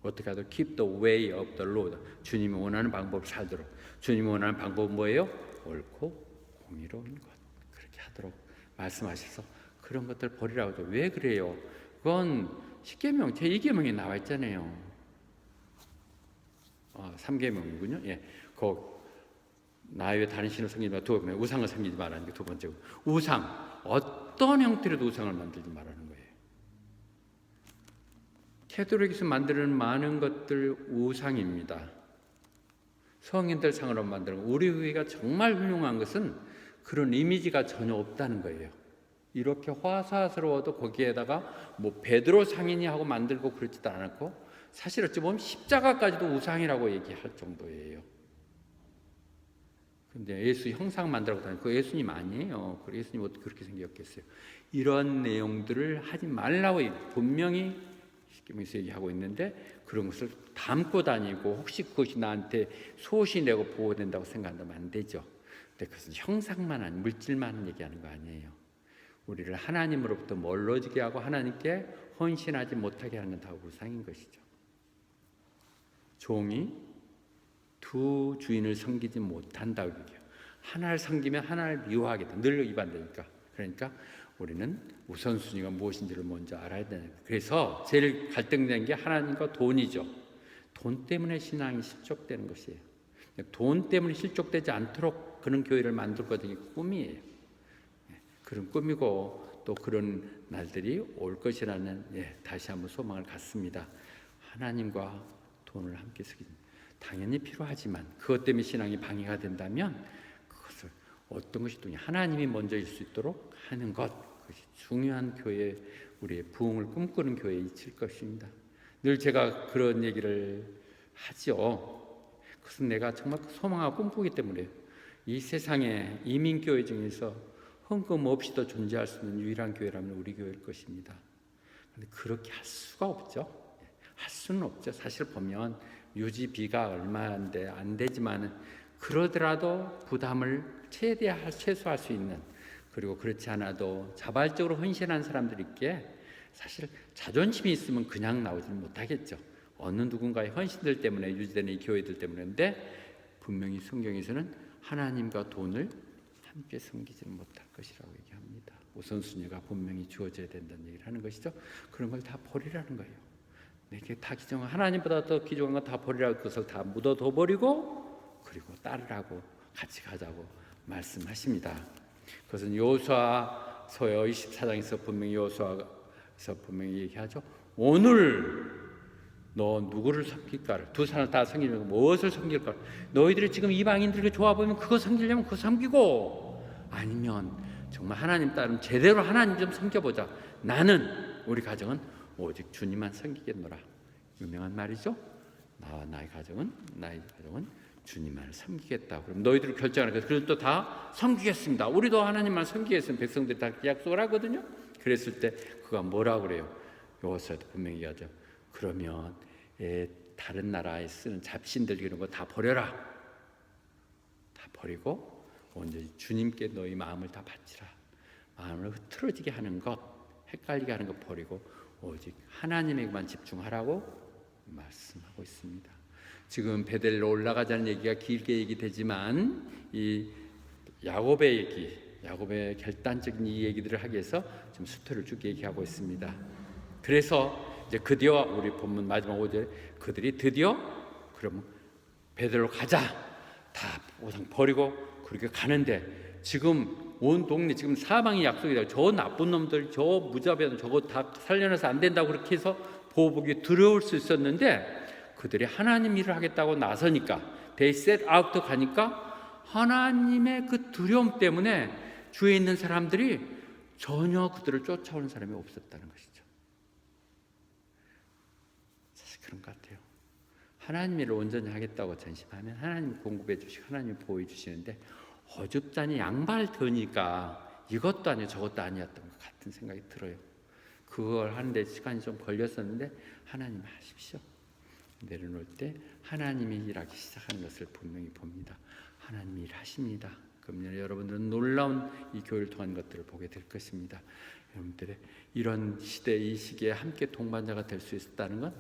어떻게 하도록 keep the way of the Lord. 주님이 원하는 방법을 살도록. 주님이 원하는 방법은 뭐예요? 옳고 공의로운 것. 그렇게 하도록 말씀하셔서 그런 것들 버리라고 하죠. 왜 그래요? 그건 10계명, 제2계명에 나와 있잖아요. 3계명이군요. 그 나의 다른 신을 섬기지 마. 두 번째 우상을 섬기지 말라는 게 두 번째고. 우상 어떤 형태로도 우상을 만들지 말라는 거예요. 캐톨릭에서 만드는 많은 것들 우상입니다. 성인들 상으로 만드는 우리 교회가 정말 훌륭한 것은 그런 이미지가 전혀 없다는 거예요. 이렇게 화사스러워도 거기에다가 뭐 베드로 상인이 하고 만들고 그렇지도 않았고 사실 어찌 보면 십자가까지도 우상이라고 얘기할 정도예요. 근데 예수 형상 만들라고 다니고 그 예수님 아니에요. 그 예수님 어떻게 그렇게 생겼겠어요? 이런 내용들을 하지 말라고 분명히 십계명에서 얘기하고 있는데 그런 것을 담고 다니고 혹시 그것이 나한테 소시 내고 보호된다고 생각한다면 안 되죠. 근데 그것은 형상만 아닌 물질만 얘기하는 거 아니에요. 우리를 하나님으로부터 멀어지게 하고 하나님께 헌신하지 못하게 하는 건 다 우상인 것이죠. 종이 두 주인을 섬기지 못한다고 얘기해요. 하나를 섬기면 하나를 미워하겠다. 늘 위반되니까. 그러니까 우리는 우선순위가 무엇인지를 먼저 알아야 되는 거예요. 그래서 제일 갈등된 게 하나님과 돈이죠. 돈 때문에 신앙이 실족되는 것이에요. 돈 때문에 실족되지 않도록 그런 교회를 만들 것이 꿈이에요. 그런 꿈이고 또 그런 날들이 올 것이라는 다시 한번 소망을 갖습니다. 하나님과 돈을 함께 쓰기 당연히 필요하지만 그것 때문에 신앙이 방해가 된다면 그것을 어떤 것이 또 하나님이 먼저일 수 있도록 하는 것, 그것이 중요한 교회, 우리의 부흥을 꿈꾸는 교회에 있을 것입니다. 늘 제가 그런 얘기를 하죠. 그것은 내가 정말 소망하고 꿈꾸기 때문에 이 세상에 이민교회 중에서 헌금 없이도 존재할 수 있는 유일한 교회라면 우리 교회일 것입니다. 그런데 그렇게 할 수가 없죠. 할 수는 없죠. 사실 보면 유지비가 얼마인데 안 되지만은 그러더라도 부담을 최소화할 수 있는, 그리고 그렇지 않아도 자발적으로 헌신한 사람들이 있기에 사실 자존심이 있으면 그냥 나오지는 못하겠죠. 어느 누군가의 헌신들 때문에 유지되는 이 교회들 때문인데 분명히 성경에서는 하나님과 돈을 함께 섬기지는 못할 것이라고 얘기합니다. 우선순위가 분명히 주어져야 된다는 얘기를 하는 것이죠. 그런 걸 다 버리라는 거예요. 내게 다 귀중한, 하나님보다 더 귀중한 건 다 버리라고, 그것을 다 묻어둬 버리고 그리고 따르라고, 같이 가자고 말씀하십니다. 그것은 여호수아서 24장에서 분명히, 여호수아에서 분명히 얘기하죠. 오늘 너 누구를 섬길까? 두 사람을 다 섬기면 무엇을 섬길까? 너희들이 지금 이방인들에게 좋아 보이면 그거 섬기려면 그거 섬기고, 아니면 정말 하나님 따르면 제대로 하나님 좀 섬겨보자. 나는, 우리 가정은 오직 주님만 섬기겠노라. 유명한 말이죠. 나와 나의 가정은 주님만 섬기겠다. 그럼 너희들을 결정하는 거예요. 그래서 또 다 섬기겠습니다. 우리도 하나님만 섬기겠습니다. 백성들이 다 약속을 하거든요. 그랬을 때 그가 뭐라고 그래요? 여호수아도 분명히 얘기하죠. 그러면 다른 나라에 쓰는 잡신들 이런 거 다 버려라. 다 버리고 온전히 주님께 너희 마음을 다 바치라. 마음을 흐트러지게 하는 것, 헷갈리게 하는 것 버리고 오직 하나님에게만 집중하라고 말씀하고 있습니다. 지금 베델로 올라가자는 얘기가 길게 얘기되지만 이 야곱의 얘기, 야곱의 결단적인 이 얘기들을 하기 위해서 지금 수토를 쭉 얘기하고 있습니다. 그래서 이제 드디어 우리 본문 마지막 5절에 그들이 드디어 그러면 베델로 가자, 다 우상 버리고 그렇게 가는데, 지금 온 동네 지금 사망의 약속이다. 저 나쁜 놈들, 저 무자비한 저거 다 살려내서 안 된다고 그렇게 해서 보복이 두려울 수 있었는데, 그들이 하나님 일을 하겠다고 나서니까, they set out 가니까 하나님의 그 두려움 때문에 주위에 있는 사람들이 전혀 그들을 쫓아오는 사람이 없었다는 것이죠. 사실 그런 것 같아요. 하나님 일을 온전히 하겠다고 전심하면 하나님이 공급해 주시고 하나님이 보호해 주시는데, 어줍잖이 양발 드니까 이것도 아니고 저것도 아니었던 것 같은 생각이 들어요. 그걸 하는데 시간이 좀 걸렸었는데 하나님 하십시오. 내려놓을 때 하나님이 일하기 시작하는 것을 분명히 봅니다. 하나님이 일하십니다. 그러면 여러분들은 놀라운 이 교회를 통한 것들을 보게 될 것입니다. 여러분들의 이런 시대, 이 시기에 함께 동반자가 될 수 있었다는 건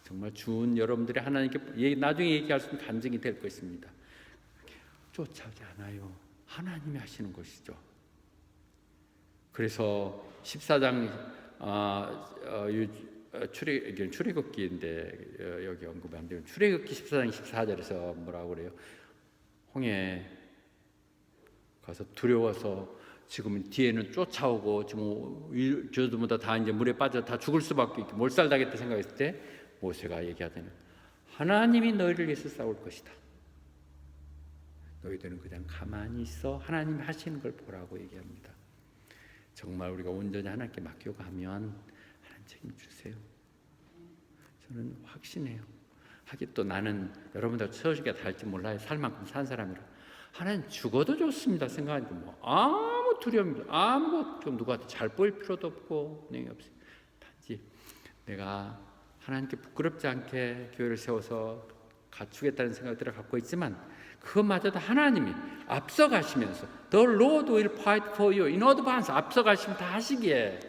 정말 주은 여러분들이 하나님께 나중에 얘기할 수 있는 간증이 될 것입니다. 쫓아오지 않아요. 하나님이 하시는 것이죠. 그래서 14장 출애굽기인데 여기 언급이 안 돼요. 출애굽기 14장 14절에서 뭐라고 그래요? 홍해 가서 두려워서 지금 뒤에는 쫓아오고 지금 저들보다 다 이제 물에 빠져 다 죽을 수밖에 없게 몰살당했다 생각했을 때 모세가 얘기하더니 하나님이 너희를 위해서 싸울 것이다. 너희들은 그냥 가만히 있어 하나님이 하시는 걸 보라고 얘기합니다. 정말 우리가 온전히 하나님께 맡기고 가면 하나님 책임주세요. 저는 확신해요. 하긴 또 나는 여러분들 처지가 다를지 몰라요. 살 만큼 산 사람이라 하나님 죽어도 좋습니다 생각하니까 뭐 아무 두려움이 아무것도 누구한테 잘 보일 필요도 없고 내가 없어요. 단지 내가 하나님께 부끄럽지 않게 교회를 세워서 갖추겠다는 생각을 갖고 있지만, 그것마저도 하나님이 앞서가시면서 The Lord will fight for you in advance, 앞서가시면 다 하시기에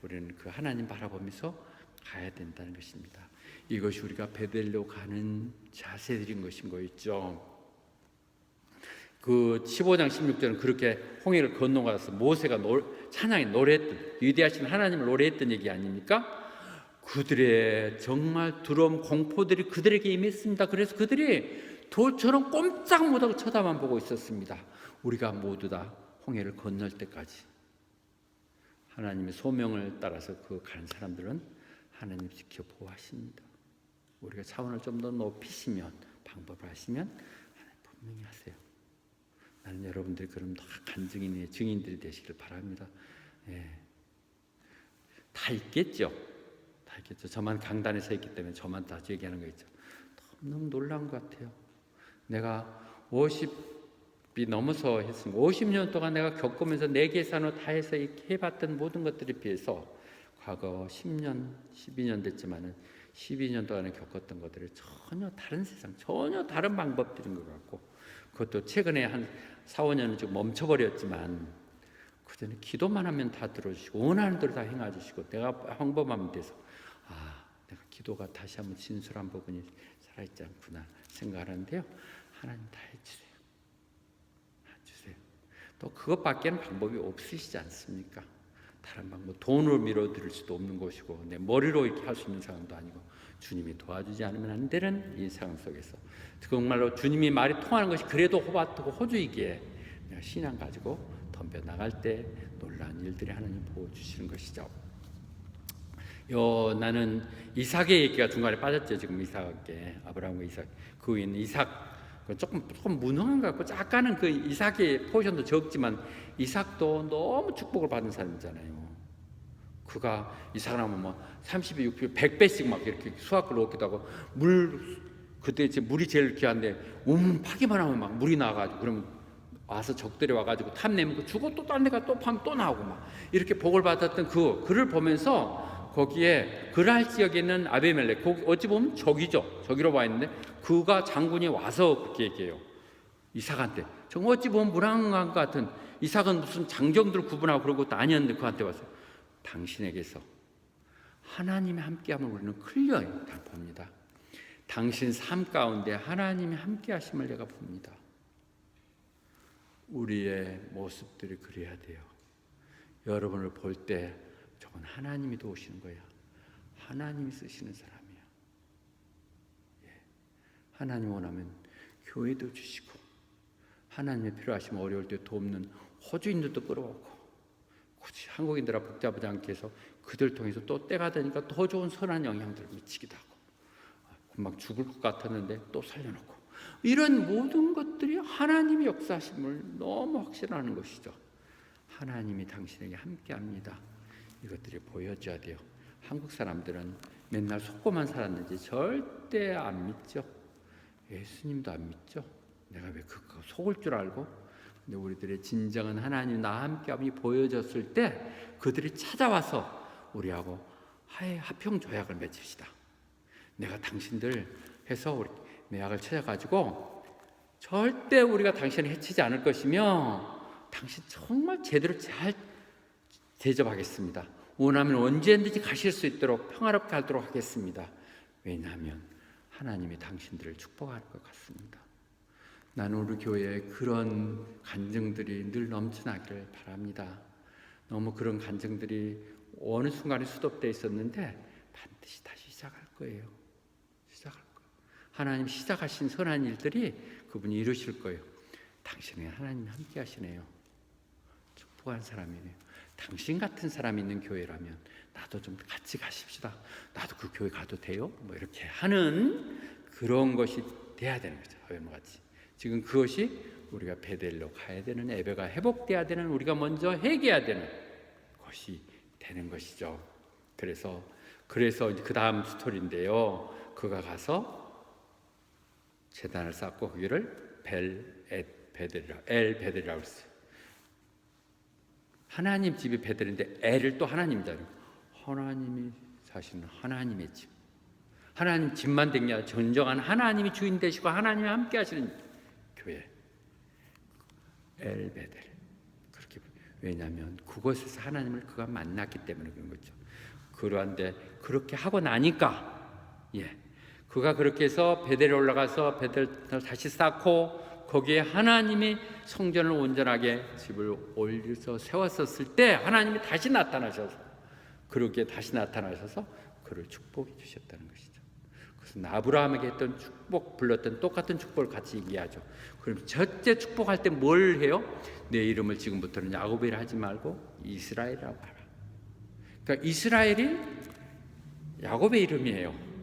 우리는 그 하나님 바라보면서 가야 된다는 것입니다. 이것이 우리가 베델로 가는 자세들인 것인 거있죠. 그 15장 16절은 그렇게 홍해를 건너가서 모세가 찬양에 노래했던, 위대하신 하나님을 노래했던 얘기 아닙니까? 그들의 정말 두려움, 공포들이 그들에게 임했습니다. 그래서 그들이 돌처럼 꼼짝 못하고 쳐다만 보고 있었습니다. 우리가 모두 다 홍해를 건널 때까지 하나님의 소명을 따라서 그 가는 사람들은 하나님 지켜 보호하십니다. 우리가 차원을 좀 더 높이시면, 방법을 하시면 하나님 분명히 하세요. 나는 여러분들이 그럼 다 간증인의 증인들이 되시길 바랍니다. 예. 다 있겠죠. 다 있겠죠. 저만 강단에 서 있기 때문에 저만 다 얘기하는 거 있죠. 너무 놀라운 것 같아요. 내가 50이 넘어서 했습니다. 50년 동안 내가 겪으면서 내 계산으로 다 해서 이렇게 해봤던 모든 것들에 비해서 과거 10년, 12년 됐지만은 12년 동안에 겪었던 것들이 전혀 다른 세상, 전혀 다른 방법들인 것 같고, 그것도 최근에 한 4, 5년은 좀 멈춰버렸지만 그전에 기도만 하면 다 들어주시고 원하는 대로 다 행해주시고 내가 방법하면 돼서 내가 기도가 다시 한번 진술한 부분이 살아있지 않구나 생각하는데요. 하나님 다 해주세요. 또 그것밖에는 방법이 없으시지 않습니까? 다른 방법, 돈으로 밀어드릴 수도 없는 것이고 내 머리로 이렇게 할 수 있는 상황도 아니고 주님이 도와주지 않으면 안 되는 이 상황 속에서 정말로 주님이 말이 통하는 것이 그래도 호박하고 호주이기에 내가 신앙 가지고 덤벼 나갈 때 놀라운 일들이 하나님 보여주시는 것이죠. 나는 이삭의 얘기가 중간에 빠졌죠. 지금 이삭의 아브라함과 이삭 그 위에는 이삭 조금 무능한 것 같고 약간은 그 이삭의 포션도 적지만 이삭도 너무 축복을 받은 사람이잖아요. 그가 이삭을 하면 뭐 30배, 60배, 100배씩 막 이렇게 수확을 얻기도 하고 그때 이제 물이 제일 귀한데 파기만 하면 막 물이 나와가지고 그러면 와서 적들이 와가지고 탐내면 죽어 또 딴 데가 또 파면 또 나오고 막 이렇게 복을 받았던 그를 보면서 거기에 그랄 지역에 있는 아비멜렉 어찌 보면 적이로 봐 있는데 그가 장군이 와서 그렇게 얘기해요. 이삭한테 정말 어찌 보면 무랑한 것 같은 이삭은 무슨 장정들 구분하고 그런 것도 아니었는데 그한테 와서 당신에게서 하나님의 함께함을 우리는 클리어히 다 봅니다. 당신 삶 가운데 하나님의 함께하심을 내가 봅니다. 우리의 모습들이 그래야 돼요. 여러분을 볼 때 저건 하나님이 도우시는 거야. 하나님이 쓰시는 사람이야. 하나님 원하면 교회도 주시고 하나님의 필요하시면 어려울 때 돕는 호주인들도 끌어오고 굳이 한국인들아 복잡하지 않게 해서 그들 통해서 또 때가 되니까 더 좋은 선한 영향들을 미치기도 하고 막 죽을 것 같았는데 또 살려놓고 이런 모든 것들이 하나님의 역사심을 너무 확신하는 것이죠. 하나님이 당신에게 함께합니다. 이것들이 보여줘야 돼요. 한국 사람들은 맨날 속고만 살았는지 절대 안 믿죠. 예수님도 안 믿죠. 내가 왜 그거 속을 줄 알고. 근데 우리들의 진정한 하나님 나와 함께함이 보여졌을 때 그들이 찾아와서 우리하고 화평 조약을 맺읍시다. 내가 당신들 해서 우리 매약을 찾아가지고 절대 우리가 당신을 해치지 않을 것이며 당신 정말 제대로 잘 대접하겠습니다. 원하면 언제든지 가실 수 있도록 평화롭게 하도록 하겠습니다. 왜냐하면 하나님이 당신들을 축복할 것 같습니다. 나는 우리 교회에 그런 간증들이 늘 넘쳐나기를 바랍니다. 너무 그런 간증들이 어느 순간에 수독되어 있었는데 반드시 다시 시작할 거예요. 하나님 시작하신 선한 일들이 그분이 이루실 거예요. 당신은 하나님이 함께 하시네요. 축복한 사람이네요. 당신 같은 사람이 있는 교회라면 나도 좀 같이 가십시다. 나도 그 교회 가도 돼요? 뭐 이렇게 하는 그런 것이 돼야 되는 거죠. 같이. 지금 그것이 우리가 베델로 가야 되는 예배가 회복돼야 되는 우리가 먼저 회개해야 되는 것이 되는 것이죠. 그래서 그 다음 스토리인데요. 그가 가서 제단을 쌓고 거기를 엘베델이라고 했어요. 하나님 집이 베델인데 엘을 또 하나님이잖아요. 하나님이 사시는 하나님의 집. 하나님 집만 된 게 아니라 전정한 하나님이 주인 되시고 하나님이 함께 하시는 교회. 엘베델. 그렇게 왜냐하면 그곳에서 하나님을 그가 만났기 때문에 그런 거죠. 그러한데 그렇게 하고 나니까 그가 그렇게 해서 베델에 올라가서 베델을 다시 쌓고 거기에 하나님이 성전을 온전하게 집을 올려서 세웠었을 때 하나님이 다시 나타나셔서 그렇게 다시 나타나셔서 그를 축복해 주셨다는 것이죠. 그래서 아브라함에게 했던 축복 불렀던 똑같은 축복을 같이 얘기하죠. 그럼 첫째 축복할 때 뭘 해요? 내 이름을 지금부터는 야곱이라 하지 말고 이스라엘이라고 하라. 그러니까 이스라엘이 야곱의 이름이에요.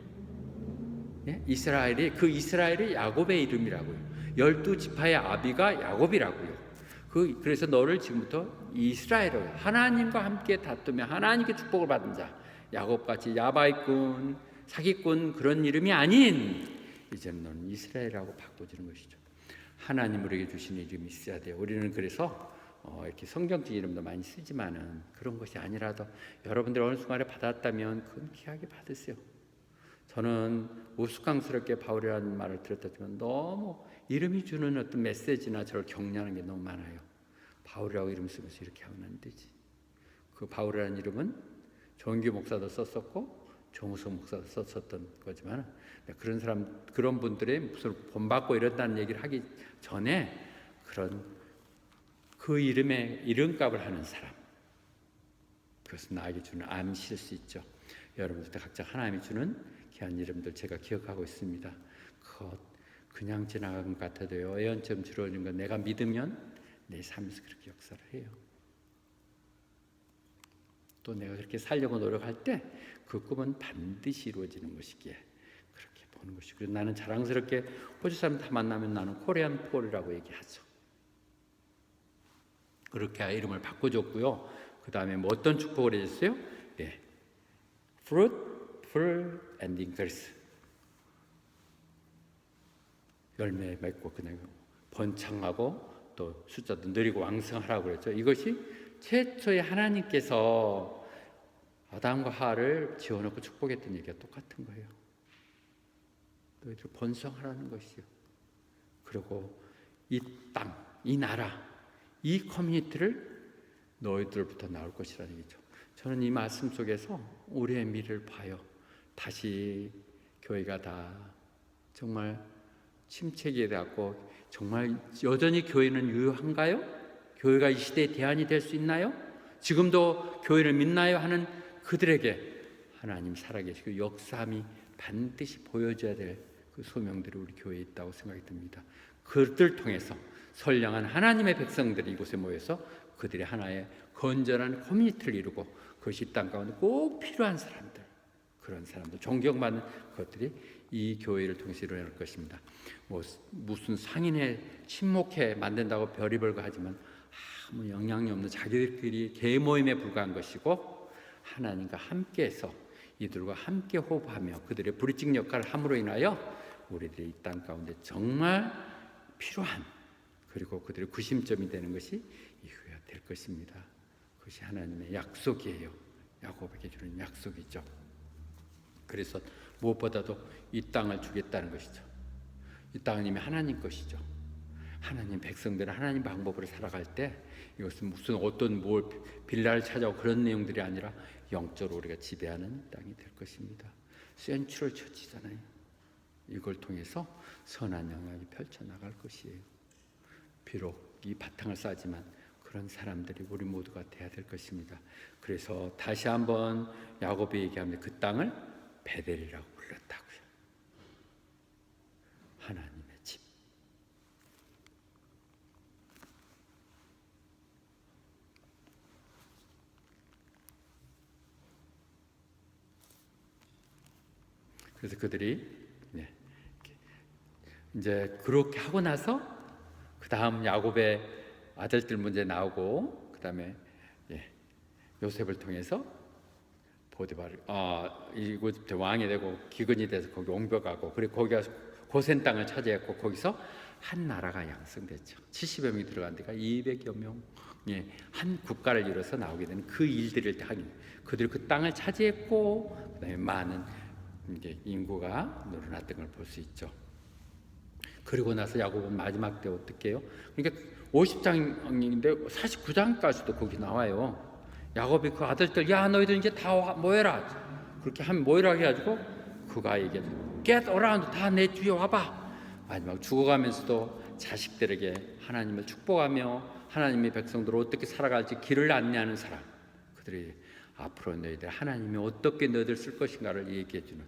이스라엘이 야곱의 이름이라고요. 12지파의 아비가 야곱이라고요. 그래서 너를 지금부터 이스라엘로 하나님과 함께 다투며 하나님께 축복을 받은 자, 야곱같이 야바이꾼, 사기꾼 그런 이름이 아닌 이제는 너는 이스라엘이라고 바꿔주는 것이죠. 하나님 우리에게 주신 이름이 있어야 돼요. 우리는 그래서 이렇게 성경적 이름도 많이 쓰지만은 그런 것이 아니라도 여러분들 어느 순간에 받았다면 그건 귀하게 받으세요. 저는 우스꽝스럽게 바울이라는 말을 들었다지만 너무 이름이 주는 어떤 메시지나 저를 격려하는 게 너무 많아요. 바울이라고 이름 쓰면서 이렇게 하면 안 되지. 그 바울이라는 이름은 정규 목사도 썼었고 정우성 목사도 썼었던 거지만 그런 분들의 무슨 본받고 이런다는 얘기를 하기 전에 그 이름에 이름값을 하는 사람, 그것은 나에게 주는 암시일 수 있죠. 여러분들도 각자 하나님이 주는 귀한 이름들 제가 기억하고 있습니다. 그것 그냥 지나간 것 같아도요, 애언처럼 주어진 건 내가 믿으면 내 삶에서 그렇게 역사를 해요. 또 내가 그렇게 살려고 노력할 때 그 꿈은 반드시 이루어지는 것이기에 그렇게 보는 것이고, 그래서 나는 자랑스럽게 호주 사람 다 만나면 나는 코리안 폴이라고 얘기하죠. 그렇게 이름을 바꿔줬고요. 그 다음에 뭐 어떤 축복을 해줬어요? 예, fruitful and increase, 열매 맺고 그냥 번창하고 또 숫자도 느리고 왕성하라고 그랬죠. 이것이 최초의 하나님께서 아담과 하와를 지어놓고 축복했던 얘기가 똑같은 거예요. 너희들 번성하라는 것이요. 그리고 이 땅, 이 나라, 이 커뮤니티를 너희들부터 나올 것이라는 얘기죠. 저는 이 말씀 속에서 우리의 미래를 봐요. 다시 교회가 다 정말 침체기에 닿고, 정말 여전히 교회는 유효한가요? 교회가 이 시대의 대안이 될 수 있나요? 지금도 교회를 믿나요? 하는 그들에게 하나님 살아계시고 역사함이 반드시 보여줘야 될 그 소명들이 우리 교회에 있다고 생각이 듭니다. 그들 통해서 선량한 하나님의 백성들이 이곳에 모여서 그들의 하나의 건전한 커뮤니티를 이루고, 그것이 이 땅 가운데 꼭 필요한 사람들, 그런 사람들, 존경받는 것들이 이 교회를 통해서 일어날 것입니다. 뭐 무슨 상인의 친목회 만든다고 별의별 거 하지만 아무 영향이 없는 자기들끼리 개모임에 불과한 것이고, 하나님과 함께해서 이들과 함께 호흡하며 그들의 브리징 역할을 함으로 인하여 우리들이 이 땅 가운데 정말 필요한, 그리고 그들의 구심점이 되는 것이 이 교회가 될 것입니다. 그것이 하나님의 약속이에요. 야곱에게 주는 약속이죠. 그래서 무엇보다도 이 땅을 주겠다는 것이죠. 이 땅은 이미 하나님 것이죠. 하나님 백성들은 하나님 방법으로 살아갈 때 이것은 무슨 어떤 뭘 빌라를 찾아오고 그런 내용들이 아니라 영적으로 우리가 지배하는 땅이 될 것입니다. 센트럴 처치잖아요. 이걸 통해서 선한 영향이 펼쳐나갈 것이에요. 비록 이 바탕을 쌓지만 그런 사람들이 우리 모두가 돼야 될 것입니다. 그래서 다시 한번 야곱이 얘기합니다. 그 땅을 베델이라고 불렀다고요. 하나님의 집. 그래서 그들이 이제 그렇게 하고 나서 그 다음 야곱의 아들들 문제 나오고, 그 다음에 요셉을 통해서 보디발 이곳 왕이 되고 기근이 돼서 거기 옮겨가고, 그리고 거기 가서 고센 땅을 차지했고, 거기서 한 나라가 양성됐죠. 70여 명이 들어간 데가 200여 명의 한 국가를 이뤄서 나오게 되는 그 일들을 하니, 그들이 그 땅을 차지했고, 그다음에 많은 이제 인구가 늘어났던 걸 볼 수 있죠. 그리고 나서 야곱은 마지막 때 어떻게 해요? 그러니까 50장인데 49장까지도 거기 나와요. 야곱이 그 아들들, 야 너희들 이제 다 모여라, 그렇게 하면 모여라 해가지고 그가 얘기해요. Get around, 다 내 뒤에 와봐. 마지막 죽어가면서도 자식들에게 하나님을 축복하며 하나님의 백성들 어떻게 살아갈지 길을 안내하는 사람, 그들이 앞으로 너희들 하나님이 어떻게 너희들 쓸 것인가를 얘기해주는,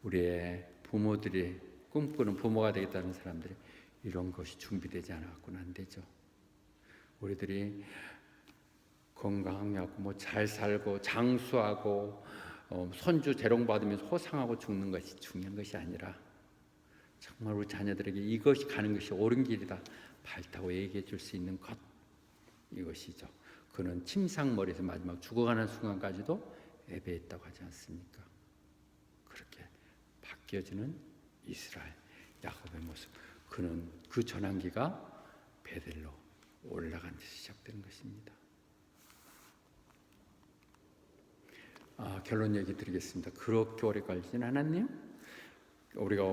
우리의 부모들이 꿈꾸는 부모가 되겠다는 사람들이 이런 것이 준비되지 않았고는 안 되죠. 우리들이 건강하고 뭐 잘 살고 장수하고 손주 재롱받으면서 호상하고 죽는 것이 중요한 것이 아니라, 정말 우리 자녀들에게 이것이 가는 것이 옳은 길이다, 밝다고 얘기해 줄 수 있는 것, 이것이죠. 그는 침상머리에서 마지막 죽어가는 순간까지도 예배했다고 하지 않습니까? 그렇게 바뀌어지는 이스라엘, 야곱의 모습, 그는 그 전환기가 베델로 올라간 데서 시작되는 것입니다. 결론 얘기 드리겠습니다. 그렇게 오래 걸리진 않았네요. 우리가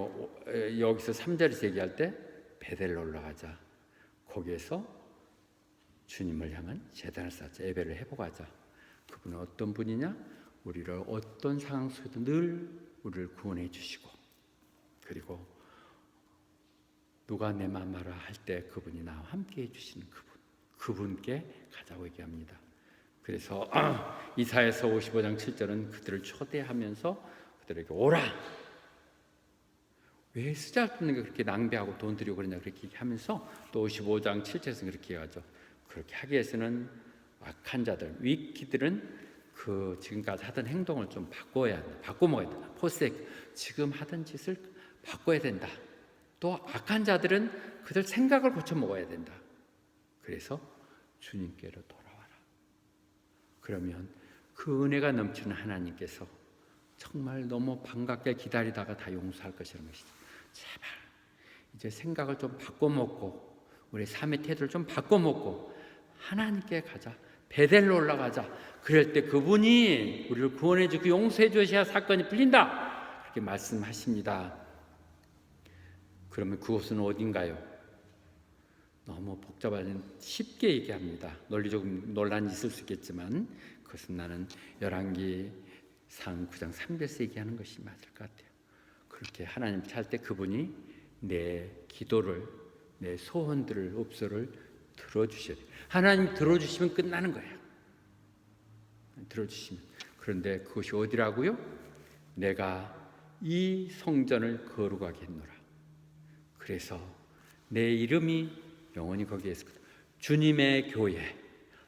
여기서 3절에서 얘기할 때 베델로 올라가자, 거기에서 주님을 향한 제단을 쌓자, 예배를 해보고 하자. 그분은 어떤 분이냐? 우리를 어떤 상황 속에도 늘 우리를 구원해 주시고, 그리고 누가 내 맘 알아 할 때 그분이 나와 함께 해주시는 그분, 그분께 가자고 얘기합니다. 그래서 이사야서 55장 7절은 그들을 초대하면서 그들에게 오라. 왜 쓰잘데없는 게 그렇게 낭비하고 돈 들이고 그러냐 그렇게 얘기하면서 또 55장 7절에서는 그렇게 얘기하죠. 그렇게 하기 위해서는 악한 자들, 위키들은 그 지금까지 하던 행동을 좀 바꿔야 된다. 바꿔 먹어야 된다. 포스색 지금 하던 짓을 바꿔야 된다. 또 악한 자들은 그들 생각을 고쳐 먹어야 된다. 그래서 주님께로 돌아와라. 그러면 그 은혜가 넘치는 하나님께서 정말 너무 반갑게 기다리다가 다 용서할 것이라는 것이죠. 제발 이제 생각을 좀 바꿔먹고 우리 삶의 태도를 좀 바꿔먹고 하나님께 가자. 베델로 올라가자. 그럴 때 그분이 우리를 구원해 주고 용서해 주셔야 사건이 풀린다. 그렇게 말씀하십니다. 그러면 그곳은 어딘가요? 너무 복잡하진 쉽게 얘기합니다. 논리적인 논란이 있을 수 있겠지만 그것은 나는 열왕기상 9장 3절에서 얘기하는 것이 맞을 것 같아요. 그렇게 하나님 찾을 때 그분이 내 기도를, 내 소원들을, 읍소를 들어주셔야 돼요. 하나님 들어주시면 끝나는 거예요. 들어주시면. 그런데 그것이 어디라고요? 내가 이 성전을 거룩하게 했노라. 그래서 내 이름이 영원히 거기에 있을 거다. 주님의 교회,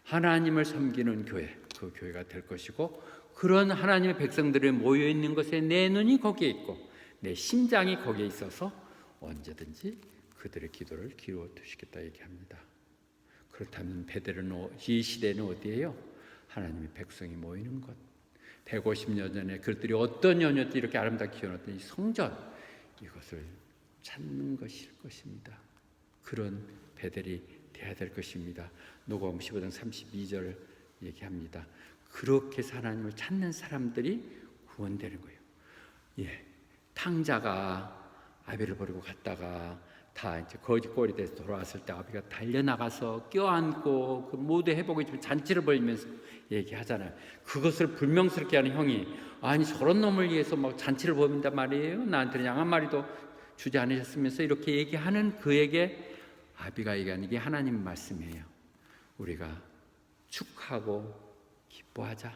하나님을 섬기는 교회, 그 교회가 될 것이고 그런 하나님의 백성들이 모여 있는 것에 내 눈이 거기에 있고 내 심장이 거기에 있어서 언제든지 그들의 기도를 기울여 두시겠다 얘기합니다. 그렇다면 베델은 이 시대는 어디예요? 하나님의 백성이 모이는 곳. 150년 전에 그들이 어떤 연유도 이렇게 아름답게 키워놨던 이 성전, 이것을 찾는 것일 것입니다. 그런 베델이 되어야 될 것입니다. 누가복음 15장 32절 얘기합니다. 그렇게 해서 하나님을 찾는 사람들이 구원되는 거예요. 예, 탕자가 아비를 버리고 갔다가 다 이제 거지꼴이 돼서 돌아왔을 때 아비가 달려나가서 껴안고 그 모두 회복이 좀 잔치를 벌이면서 얘기하잖아요. 그것을 불명스럽게 하는 형이 아니 저런 놈을 위해서 막 잔치를 벌인단 말이에요. 나한테는 양 한 마리도 주지 않으셨으면서 이렇게 얘기하는 그에게 아비가 얘기하는 게 하나님 말씀이에요. 우리가 축하하고 기뻐하자.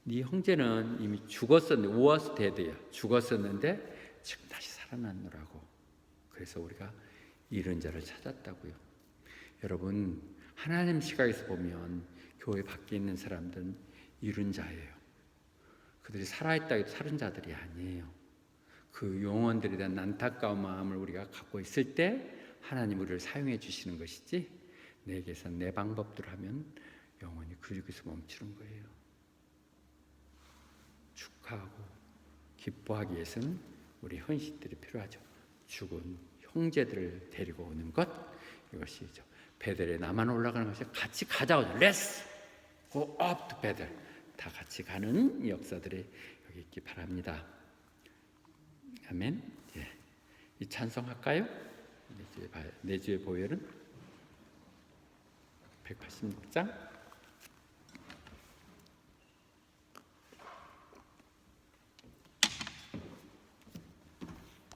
네 형제는 이미 죽었었는데 우어스 데드야. 죽었었는데 지금 다시 살아났노라고. 그래서 우리가 잃은 자를 찾았다고요. 여러분 하나님 시각에서 보면 교회 밖에 있는 사람들은 잃은 자예요. 그들이 살아있다 해도 살은 자들이 아니에요. 그 영혼들에 대한 안타까운 마음을 우리가 갖고 있을 때 하나님 우리를 사용해 주시는 것이지 내게서 내 방법대로 하면 영혼이 그리고서 멈추는 거예요. 축하하고 기뻐하기 위해서는 우리 헌신들이 필요하죠. 죽은 형제들을 데리고 오는 것, 이것이죠. 베델에 나만 올라가는 것이 같이 가자고. Let's go up to 베델. 다 같이 가는 역사들이 여기 있기 바랍니다. 아멘. 예. 이 찬송할까요? 내주의 보혈은 186장